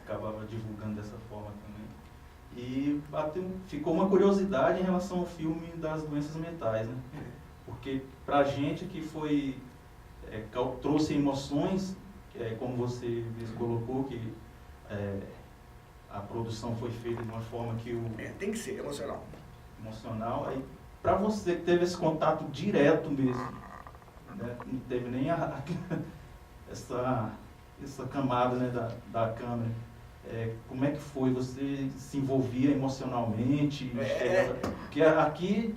acabava divulgando dessa forma também. E ficou uma curiosidade em relação ao filme das doenças mentais, né? Porque pra gente que foi... trouxe emoções, como você mesmo colocou, que a produção foi feita de uma forma que o... tem que ser emocional. Aí, para você que teve esse contato direto mesmo, né, não teve nem essa camada, né, da câmera, como é que foi? Você se envolvia emocionalmente? Porque aqui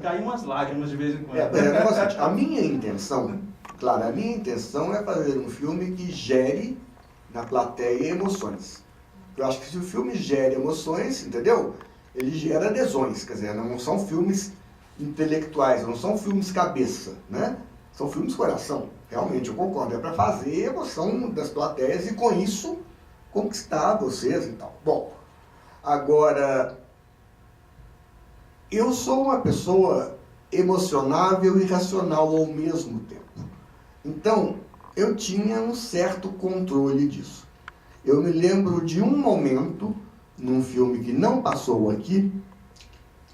caiu umas lágrimas de vez em quando. A minha intenção, claro, a minha intenção é fazer um filme que gere na plateia emoções. Eu acho que se o filme gera emoções, entendeu? Ele gera adesões, quer dizer, não são filmes intelectuais, não são filmes cabeça, né? São filmes coração. Realmente, eu concordo, é para fazer emoção das plateias e com isso conquistar vocês e tal. Bom, agora, eu sou uma pessoa emocionável e racional ao mesmo tempo. Então, eu tinha um certo controle disso. Eu me lembro de um momento, num filme que não passou aqui,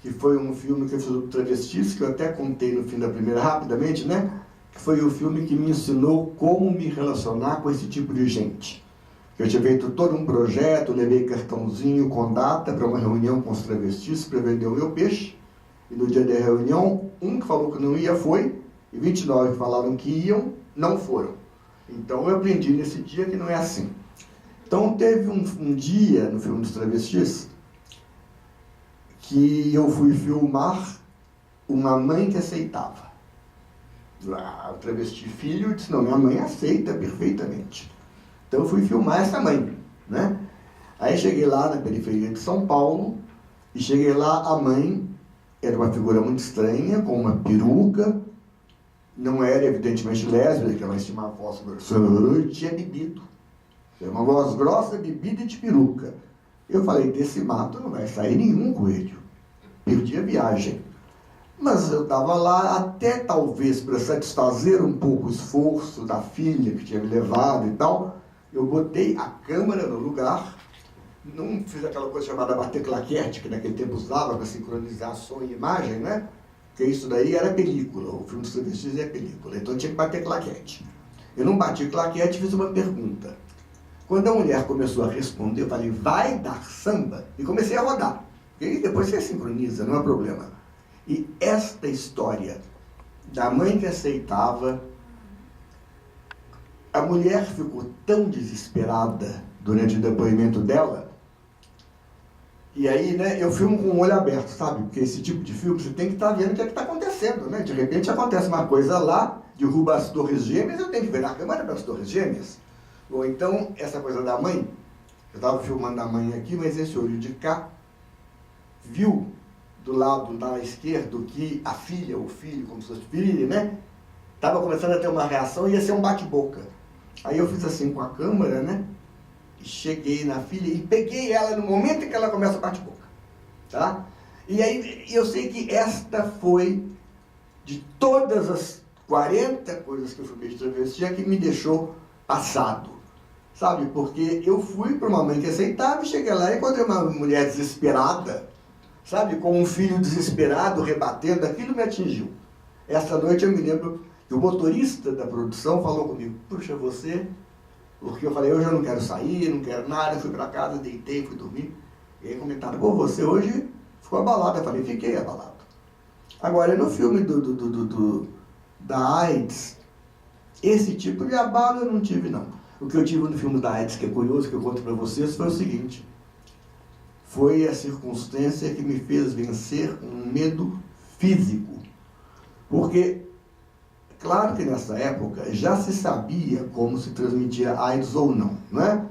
que foi um filme que eu fiz do Travestis, que eu até contei no fim da primeira, rapidamente, né? Que foi o filme que me ensinou como me relacionar com esse tipo de gente. Eu tinha feito todo um projeto, levei cartãozinho com data para uma reunião com os travestis para vender o meu peixe. E no dia da reunião, um que falou que não ia foi, e 29 que falaram que iam, não foram. Então eu aprendi nesse dia que não é assim. Então teve um dia no filme dos travestis que eu fui filmar uma mãe que aceitava. O travesti filho disse, não, minha mãe aceita perfeitamente. Então eu fui filmar essa mãe, né? Aí cheguei lá na periferia de São Paulo, e cheguei lá, a mãe era uma figura muito estranha, com uma peruca, não era evidentemente lésbica, mas tinha uma voz grossa e tinha bebido. Era uma voz grossa, bebida e de peruca. Eu falei, desse mato não vai sair nenhum coelho. Perdi a viagem. Mas eu estava lá até talvez para satisfazer um pouco o esforço da filha que tinha me levado e tal. Eu botei a câmera no lugar, não fiz aquela coisa chamada bater claquete, que naquele tempo usava para sincronizar som e imagem, né? Porque isso daí era película, o filme dos travestis é película, então tinha que bater claquete. Eu não bati claquete e fiz uma pergunta. Quando a mulher começou a responder, eu falei, vai dar samba? E comecei a rodar. E aí depois você sincroniza, não é problema. E esta história da mãe que aceitava, a mulher ficou tão desesperada durante o depoimento dela, e aí, né, eu filmo com o olho aberto, sabe? Porque esse tipo de filme, você tem que estar vendo o que é que está acontecendo, né? De repente acontece uma coisa lá, derruba as torres gêmeas, eu tenho que ver na câmera para as torres gêmeas. Ou então, essa coisa da mãe, eu estava filmando a mãe aqui, mas esse olho de cá viu do lado da esquerda que a filha, ou filho, como se fosse filha, né? Estava começando a ter uma reação e ia ser um bate-boca. Aí eu fiz assim com a câmera, né? E cheguei na filha e peguei ela no momento em que ela começa a bate-boca. Tá? E aí eu sei que esta foi, de todas as 40 coisas que eu filmei de travesti, a que me deixou passado. Sabe? Porque eu fui para uma mãe que aceitava e cheguei lá e encontrei uma mulher desesperada, sabe? Com um filho desesperado, rebatendo, aquilo me atingiu. Essa noite eu me lembro que o motorista da produção falou comigo, puxa, você... Porque eu falei, hoje eu não quero sair, não quero nada, eu fui para casa, deitei, fui dormir. E aí comentaram, pô, você hoje ficou abalado. Eu falei, fiquei abalado. Agora, no filme da AIDS, esse tipo de abalo eu não tive, não. O que eu tive no filme da AIDS, que é curioso, que eu conto para vocês, foi o seguinte. Foi a circunstância que me fez vencer um medo físico. Porque... Claro que nessa época já se sabia como se transmitia AIDS ou não, não é?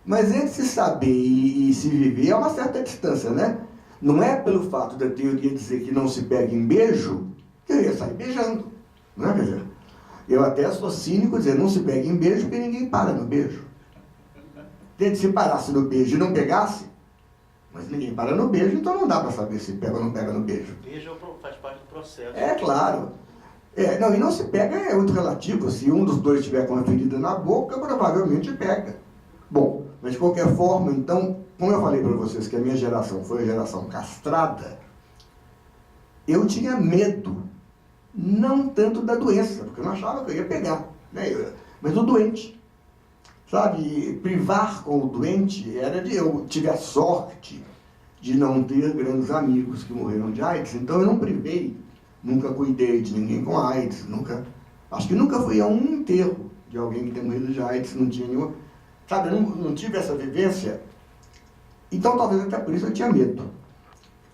Mas entre se saber e se viver é uma certa distância, né? Não é pelo fato da teoria dizer que não se pega em beijo que eu ia sair beijando, não é? Quer dizer, eu até sou cínico dizer não se pega em beijo porque ninguém para no beijo. Se parasse no beijo e não pegasse, mas ninguém para no beijo, então não dá para saber se pega ou não pega no beijo. Beijo faz parte do processo. É claro. Não, e não se pega é muito relativo. Se um dos dois tiver com uma ferida na boca, provavelmente pega. Bom, mas de qualquer forma, então, como eu falei para vocês que a minha geração foi a geração castrada, eu tinha medo, não tanto da doença, porque eu não achava que eu ia pegar, né? Mas do doente. Sabe, e privar com o doente era de eu tive a sorte de não ter grandes amigos que morreram de AIDS, então eu não privei. Nunca cuidei de ninguém com AIDS, acho que nunca fui a um enterro de alguém que tem morrido de AIDS, não tinha nenhuma, sabe, eu não tive essa vivência, então talvez até por isso eu tinha medo.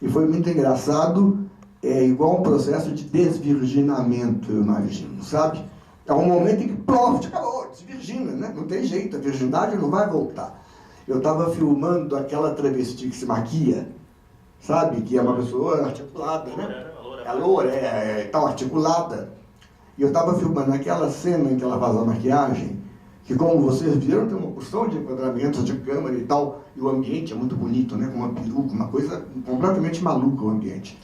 E foi muito engraçado, igual um processo de desvirginamento, eu imagino, sabe? É um momento em que, pronto, acabou, desvirgina, né? Não tem jeito, a virgindade não vai voltar. Eu estava filmando aquela travesti que se maquia, sabe? Que é uma pessoa articulada, né? A loura é tal articulada. E eu estava filmando aquela cena em que ela faz a maquiagem, que, como vocês viram, tem uma porção de enquadramentos de câmera e tal, e o ambiente é muito bonito, né? Com uma peruca, uma coisa completamente maluca o ambiente.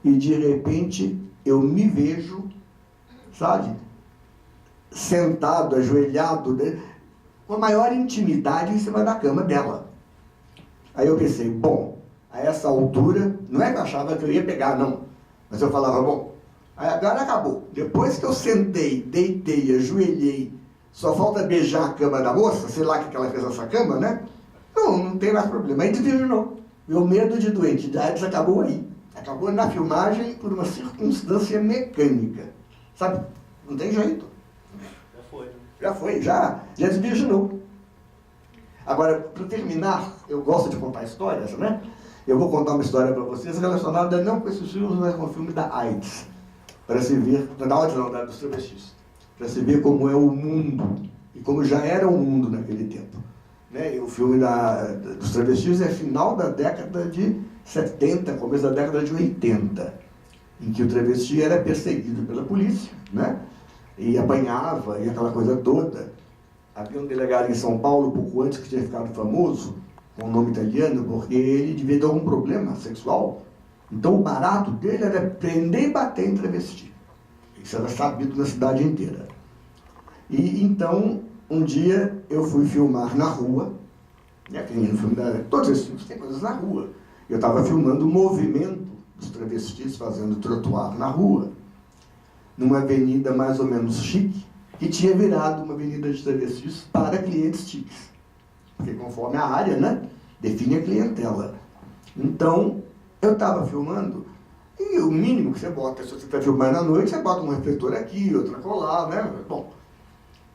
E, de repente, eu me vejo, sabe, sentado, ajoelhado, né? Com a maior intimidade em cima da cama dela. Aí eu pensei, bom, a essa altura, não é que eu achava que eu ia pegar, não. Mas eu falava, bom, agora acabou. Depois que eu sentei, deitei, ajoelhei, só falta beijar a cama da moça, sei lá o que ela fez nessa cama, né? Não tem mais problema. Aí desvirginou. Meu medo de doente de AIDS acabou aí. Acabou na filmagem por uma circunstância mecânica. Sabe? Não tem jeito. Já foi, já desvirginou. Agora, para terminar, eu gosto de contar histórias, né? Eu vou contar uma história para vocês relacionada não com esses filmes, mas com o filme da AIDS. Para se ver, da AIDS não, dos travestis. Para se ver como é o mundo, e como já era o mundo naquele tempo. Né? E o filme dos travestis é final da década de 70, começo da década de 80, em que o travesti era perseguido pela polícia, né? E apanhava, e aquela coisa toda. Havia um delegado em São Paulo, pouco antes, que tinha ficado famoso, com o nome italiano, porque ele devia ter algum problema sexual. Então o barato dele era prender e bater em travesti. Isso era sabido na cidade inteira. E então, um dia, eu fui filmar na rua, né, que no filme todos esses filmes têm coisas na rua. Eu estava filmando o movimento dos travestis fazendo trotuar na rua, numa avenida mais ou menos chique, que tinha virado uma avenida de travestis para clientes chiques. Porque conforme a área, né, define a clientela. Então, eu estava filmando, e o mínimo que você bota, se você está filmando à noite, você bota um refletor aqui, outro acolá, né? Bom,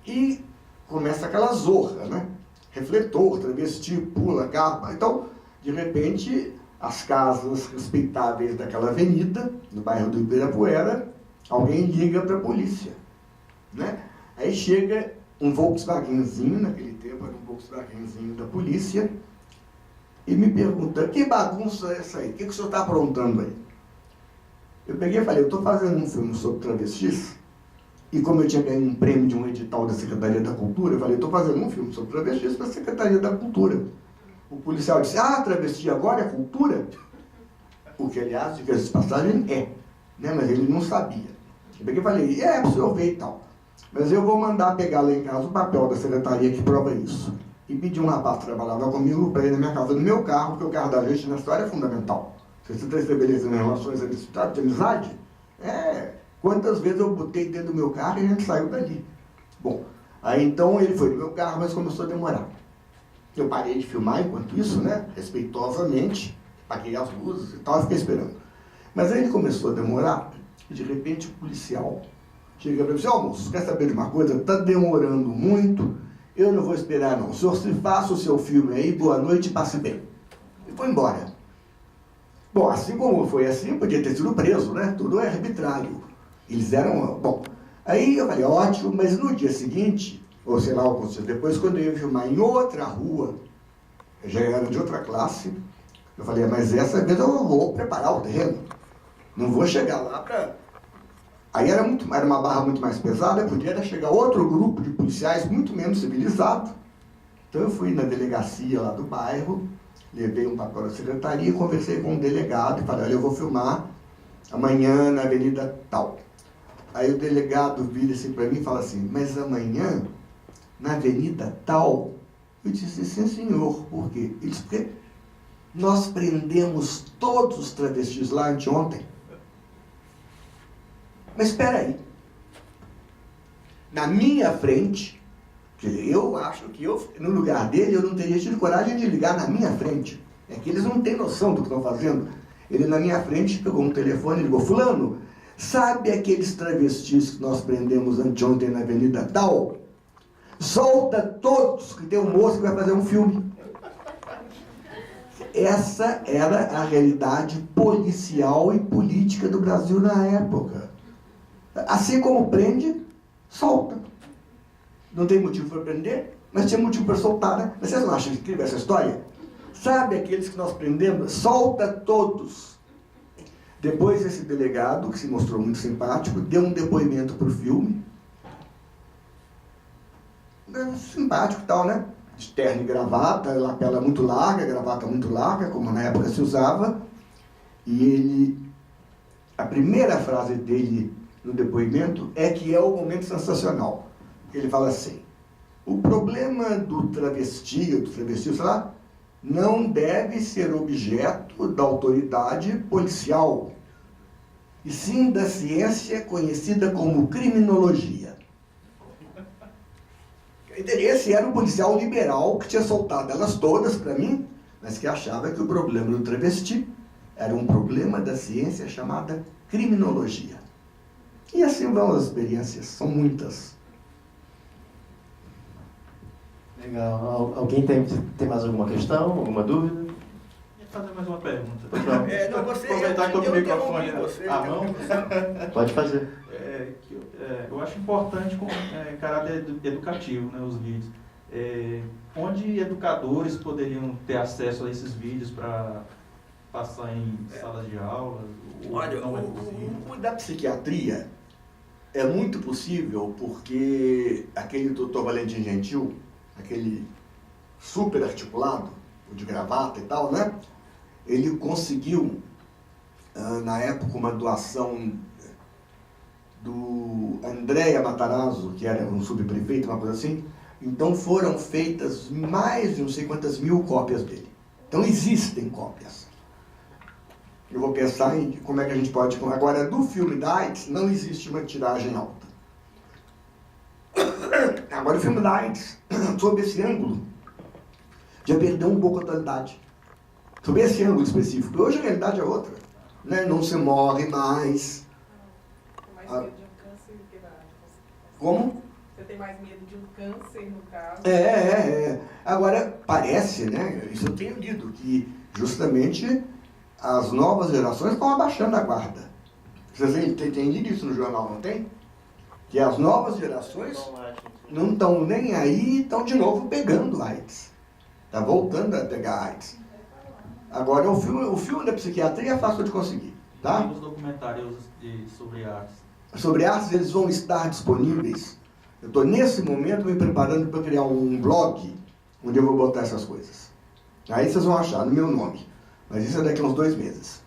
e começa aquela zorra, né? Refletor, travesti, pula, carro. Então, de repente, as casas respeitáveis daquela avenida, no bairro do Ibirapuera, alguém liga para a polícia, né? Aí chega um Volkswagenzinho, naquele tempo era um Volkswagenzinho da polícia, e me pergunta, que bagunça é essa aí? O que o senhor está aprontando aí? Eu peguei e falei, eu estou fazendo um filme sobre travestis, e como eu tinha ganho um prêmio de um edital da Secretaria da Cultura, eu falei, estou fazendo um filme sobre travestis para a Secretaria da Cultura. O policial disse, travesti agora é cultura? O que, aliás, de passagem é, né? Mas ele não sabia. Eu peguei e falei, para o senhor ver e tal. Mas eu vou mandar pegar lá em casa o papel da secretaria que prova isso. E pedi um rapaz que trabalhava comigo para ir na minha casa, no meu carro, porque o carro da gente na história é fundamental. Se você está estabelecendo relações de amizade, quantas vezes eu botei dentro do meu carro e a gente saiu dali. Bom, aí então ele foi no meu carro, mas começou a demorar. Eu parei de filmar enquanto isso, né, respeitosamente, apaguei as luzes e tal, e fiquei esperando. Mas aí ele começou a demorar, e de repente o policial chega para mim e diz, moço, quer saber de uma coisa? Está demorando muito, eu não vou esperar não. O senhor se faça o seu filme aí, boa noite e passe bem. E foi embora. Bom, assim como foi assim, podia ter sido preso, né? Tudo é arbitrário. Eles eram... Bom, aí eu falei, ótimo, mas no dia seguinte, ou sei lá, alguns dias depois, quando eu ia filmar em outra rua, já era de outra classe, eu falei, mas essa vez eu vou preparar o terreno. Não vou chegar lá para... Aí era uma barra muito mais pesada, podia chegar outro grupo de policiais muito menos civilizado. Então eu fui na delegacia lá do bairro, levei um papel da secretaria, conversei com um delegado e falei, olha, eu vou filmar amanhã na avenida tal. Aí o delegado vira assim para mim e fala assim, mas amanhã, na avenida tal? Eu disse, sim senhor, por quê? Ele disse, porque nós prendemos todos os travestis lá anteontem. Mas espera aí, na minha frente, eu acho que no lugar dele, eu não teria tido coragem de ligar na minha frente. É que eles não têm noção do que estão fazendo. Ele na minha frente pegou um telefone e ligou, fulano, sabe aqueles travestis que nós prendemos anteontem na avenida tal? Solta todos, que tem um moço que vai fazer um filme. Essa era a realidade policial e política do Brasil na época. Assim como prende, solta. Não tem motivo para prender, mas tinha motivo para soltar, né? Mas vocês não acham incrível essa história? Sabe aqueles que nós prendemos? Solta todos. Depois esse delegado, que se mostrou muito simpático, deu um depoimento para o filme. simpático e tal, né? De terno e gravata, lapela muito larga, gravata muito larga, como na época se usava. E a primeira frase dele no depoimento é que é o momento sensacional. Ele fala assim: o problema do travesti, ou do travesti, sei lá, não deve ser objeto da autoridade policial, e sim da ciência conhecida como criminologia. Esse era um policial liberal que tinha soltado elas todas para mim, mas que achava que o problema do travesti era um problema da ciência chamada criminologia. E assim vão as experiências, são muitas. Legal. Alguém tem mais alguma questão, alguma dúvida? Vou fazer mais uma pergunta. Não, você, Aproveitar que eu tô com o microfone à mão. Pode fazer. Eu acho importante com caráter educativo, né, os vídeos. Onde educadores poderiam ter acesso a esses vídeos para passar em salas de aula? Olha, o da psiquiatria é muito possível porque aquele doutor Valentim Gentil, aquele super articulado, o de gravata e tal, né? Ele conseguiu, na época, uma doação do Andréa Matarazzo, que era um subprefeito, uma coisa assim. Então foram feitas mais de não sei quantas mil cópias dele. Então existem cópias. Eu vou pensar em como é que a gente pode... Agora, do filme da AIDS, não existe uma tiragem alta. Agora, o filme da AIDS, sob esse ângulo, já perdeu um pouco a atualidade. Sob esse ângulo específico. Hoje a realidade é outra. Né? Não se morre mais. Tem mais medo de um câncer do que da... Como? Você tem mais medo de um câncer, no caso? Agora, parece, né? Isso eu tenho lido, que justamente as novas gerações estão abaixando a guarda. Vocês têm lido isso no jornal, não tem? Que as novas gerações não estão nem aí e estão de novo pegando AIDS. Está voltando a pegar AIDS. Agora, o filme da psiquiatria é fácil de conseguir, tá? E os documentários sobre artes? Sobre artes, eles vão estar disponíveis. Eu estou, nesse momento, me preparando para criar um blog onde eu vou botar essas coisas. Aí vocês vão achar no meu nome. Mas isso é daqui a uns 2 meses.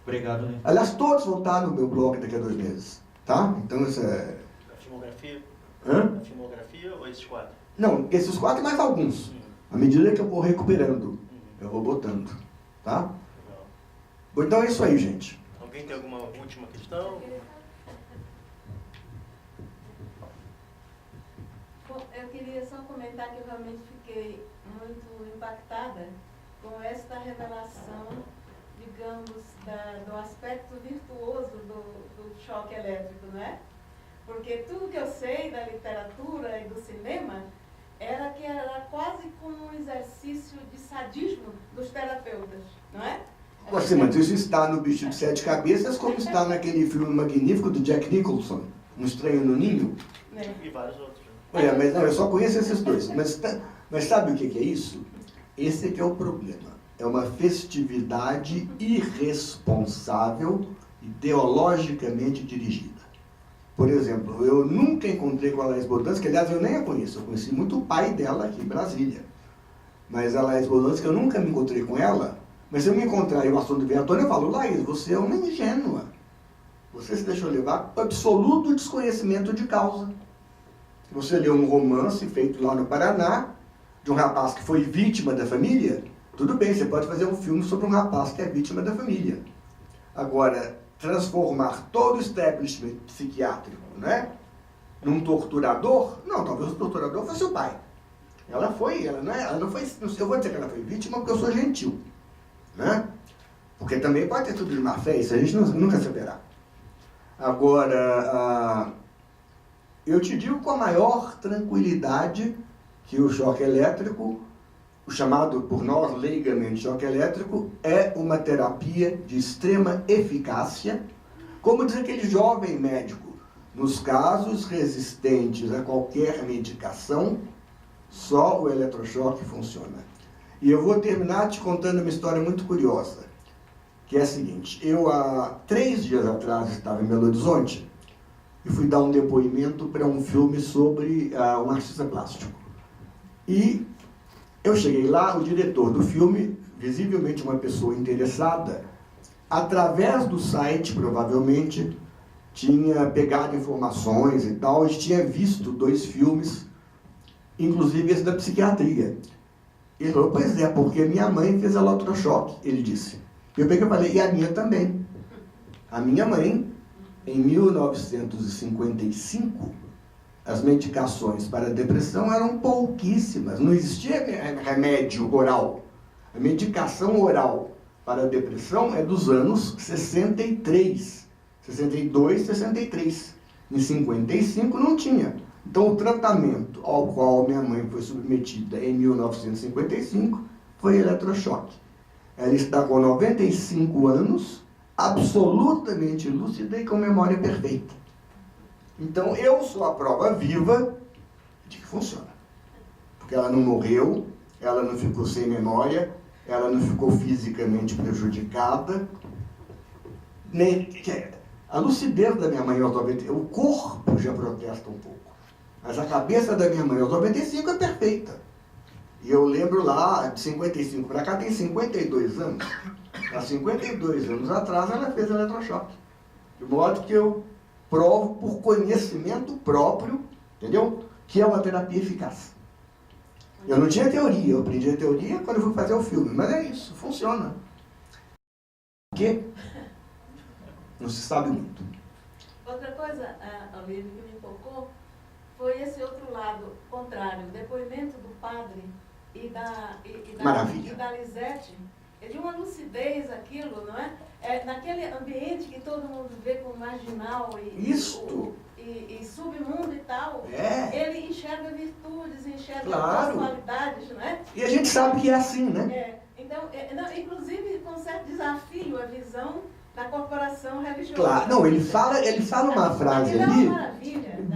Obrigado, né? Aliás, todos vão estar no meu blog daqui a 2 meses. Tá? Então, isso é... A filmografia? Hã? A filmografia ou esses 4? Não, esses 4 e mais alguns. À medida que eu vou recuperando, eu vou botando. Tá? Legal. Bom, então é isso aí, gente. Alguém tem alguma última questão? Eu queria só comentar que eu realmente fiquei muito impactada com esta revelação, digamos, do aspecto virtuoso do choque elétrico, não é? Porque tudo que eu sei da literatura e do cinema era que era quase como um exercício de sadismo dos terapeutas, não é? Assim, mas isso está no Bicho de 7 Cabeças, como está naquele filme magnífico do Jack Nicholson, Um Estranho no Ninho. E vários outros. Mas não, eu só conheço esses dois. Mas sabe o que é isso? Esse é que é o problema. É uma festividade irresponsável, ideologicamente dirigida. Por exemplo, eu nunca encontrei com a Laís Bodansky, que aliás eu nem a conheço, eu conheci muito o pai dela aqui em Brasília. Mas a Laís Bodansky, eu nunca me encontrei com ela, mas se eu me encontrar e o assunto vem à tona, eu falo: Laís, você é uma ingênua. Você se deixou levar por absoluto desconhecimento de causa. Você leu um romance feito lá no Paraná, de um rapaz que foi vítima da família. Tudo bem, você pode fazer um filme sobre um rapaz que é vítima da família. Agora, transformar todo o establishment psiquiátrico, né, num torturador? Não, talvez o torturador fosse o pai. Ela não foi, eu vou dizer que ela foi vítima porque eu sou gentil, né? Porque também pode ter tudo de má fé, isso a gente nunca saberá. Agora, eu te digo com a maior tranquilidade que o choque elétrico, o chamado por nós leigamente choque elétrico, é uma terapia de extrema eficácia, como diz aquele jovem médico: nos casos resistentes a qualquer medicação, só o eletrochoque funciona. E eu vou terminar te contando uma história muito curiosa, que é a seguinte: eu há 3 dias atrás estava em Belo Horizonte e fui dar um depoimento para um filme sobre um artista plástico. E eu cheguei lá, o diretor do filme, visivelmente uma pessoa interessada, através do site, provavelmente, tinha pegado informações e tal, e tinha visto 2 filmes, inclusive esse da psiquiatria. Ele falou, pois é, porque minha mãe fez eletrochoque, ele disse. Eu peguei e falei, e a minha também. A minha mãe, em 1955, as medicações para a depressão eram pouquíssimas, não existia remédio oral. A medicação oral para a depressão é dos anos 63, 62, 63. Em 55 não tinha. Então o tratamento ao qual minha mãe foi submetida em 1955 foi eletrochoque. Ela está com 95 anos, absolutamente lúcida e com memória perfeita. Então eu sou a prova viva de que funciona. Porque ela não morreu, ela não ficou sem memória, ela não ficou fisicamente prejudicada. Nem, a lucidez da minha mãe aos 95, o corpo já protesta um pouco. Mas a cabeça da minha mãe aos 95 é perfeita. E eu lembro lá, de 55 para cá, tem 52 anos. Há 52 anos atrás, ela fez eletrochoque. De modo que eu provo por conhecimento próprio, entendeu? Que é uma terapia eficaz. Eu não tinha teoria, eu aprendi a teoria quando eu fui fazer o filme. Mas é isso, funciona. Por quê? Não se sabe muito. Outra coisa, Olívio, que me tocou, foi esse outro lado contrário, o depoimento do padre e da Lisete, é de uma lucidez aquilo, não é? É naquele ambiente que todo mundo vê como marginal e submundo e tal, ele enxerga virtudes, enxerga as qualidades, não é? E a gente sabe que é assim, né? Então, inclusive com certo desafio a visão da corporação religiosa. Claro, não, ele fala uma frase ali.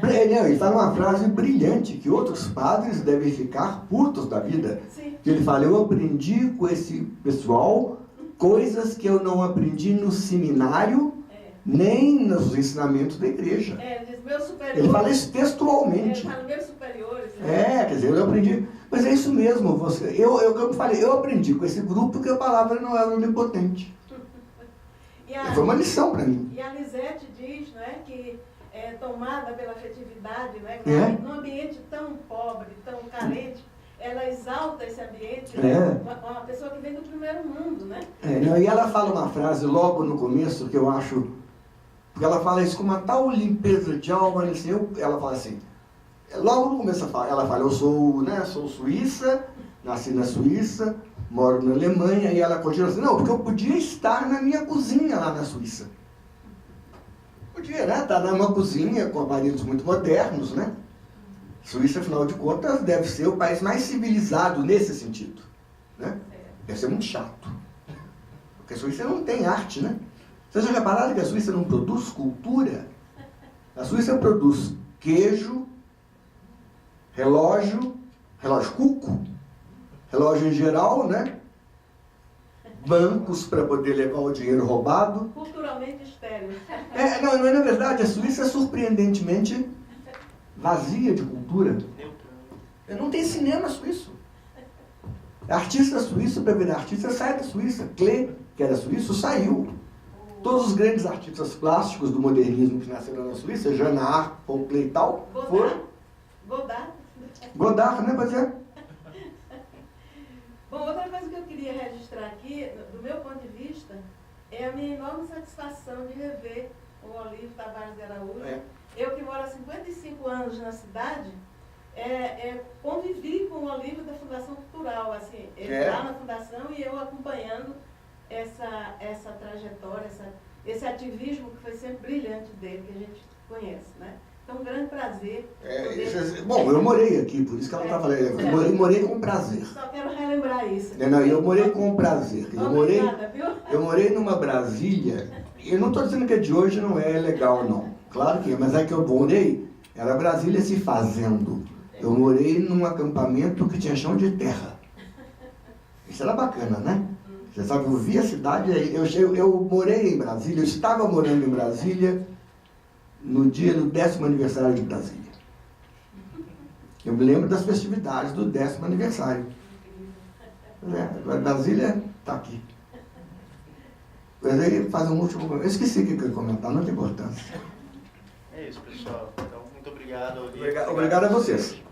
Ele fala uma frase brilhante, que outros padres devem ficar putos da vida. Sim. Ele fala, eu aprendi com esse pessoal coisas que eu não aprendi no seminário, nem nos ensinamentos da igreja. Ele diz, meus superiores. Ele fala isso textualmente. Ele fala, meus superiores. Né? Quer dizer, eu aprendi. Mas é isso mesmo, eu falei, eu aprendi com esse grupo que a palavra não era onipotente. Foi uma lição para mim. E a Lisete diz, né, que é tomada pela afetividade, né, num ambiente tão pobre, tão carente, ela exalta esse ambiente, né, uma pessoa que vem do primeiro mundo, né? E ela fala uma frase logo no começo que eu acho, porque ela fala isso com uma tal limpeza de alma, assim, ela fala assim, logo no começo ela fala, eu sou suíça, nasci na Suíça, moro na Alemanha, e ela continua assim, não, porque eu podia estar na minha cozinha lá na Suíça. Podia, né? Estar numa cozinha com aparelhos muito modernos, né? Suíça, afinal de contas, deve ser o país mais civilizado nesse sentido, né? Deve ser muito chato. Porque a Suíça não tem arte, né? Vocês já repararam que a Suíça não produz cultura? A Suíça produz queijo, relógio cuco, relógio em geral, né? Bancos para poder levar o dinheiro roubado. Culturalmente estéril. Na verdade, a Suíça é surpreendentemente vazia de cultura. Não tem cinema suíço. Artista suíço, para virar artista, sai da Suíça. Klee, que era suíço, saiu. Todos os grandes artistas plásticos do modernismo que nasceram na Suíça, Jean Art, Paul Klee e tal, foram. Godard, né? Mas Bom, outra coisa que eu queria registrar aqui, do meu ponto de vista, é a minha enorme satisfação de rever o Olívio Tavares de Araújo. Eu que moro há 55 anos na cidade, convivi com o Olívio da Fundação Cultural, assim, ele lá na Fundação e eu acompanhando essa trajetória, esse ativismo que foi sempre brilhante dele, que a gente conhece, né? Então, um grande prazer. Bom, eu morei aqui, por isso que ela está falando. Eu morei com prazer. Só quero relembrar isso. Eu morei com prazer. Obrigada, viu? Eu morei numa Brasília, e eu não estou dizendo que a de hoje não é legal, não. Claro que é, mas é que eu morei, era Brasília se fazendo. Eu morei num acampamento que tinha chão de terra. Isso era bacana, né? Você sabe, eu vi a cidade, eu morei em Brasília, eu estava morando em Brasília, no dia do 10º aniversário de Brasília. Eu me lembro das festividades do 10º aniversário. Agora Brasília está aqui. Mas aí faz um último... Eu esqueci o que eu ia comentar, não tem importância. É isso, pessoal. Então, muito obrigado. Obrigado a vocês.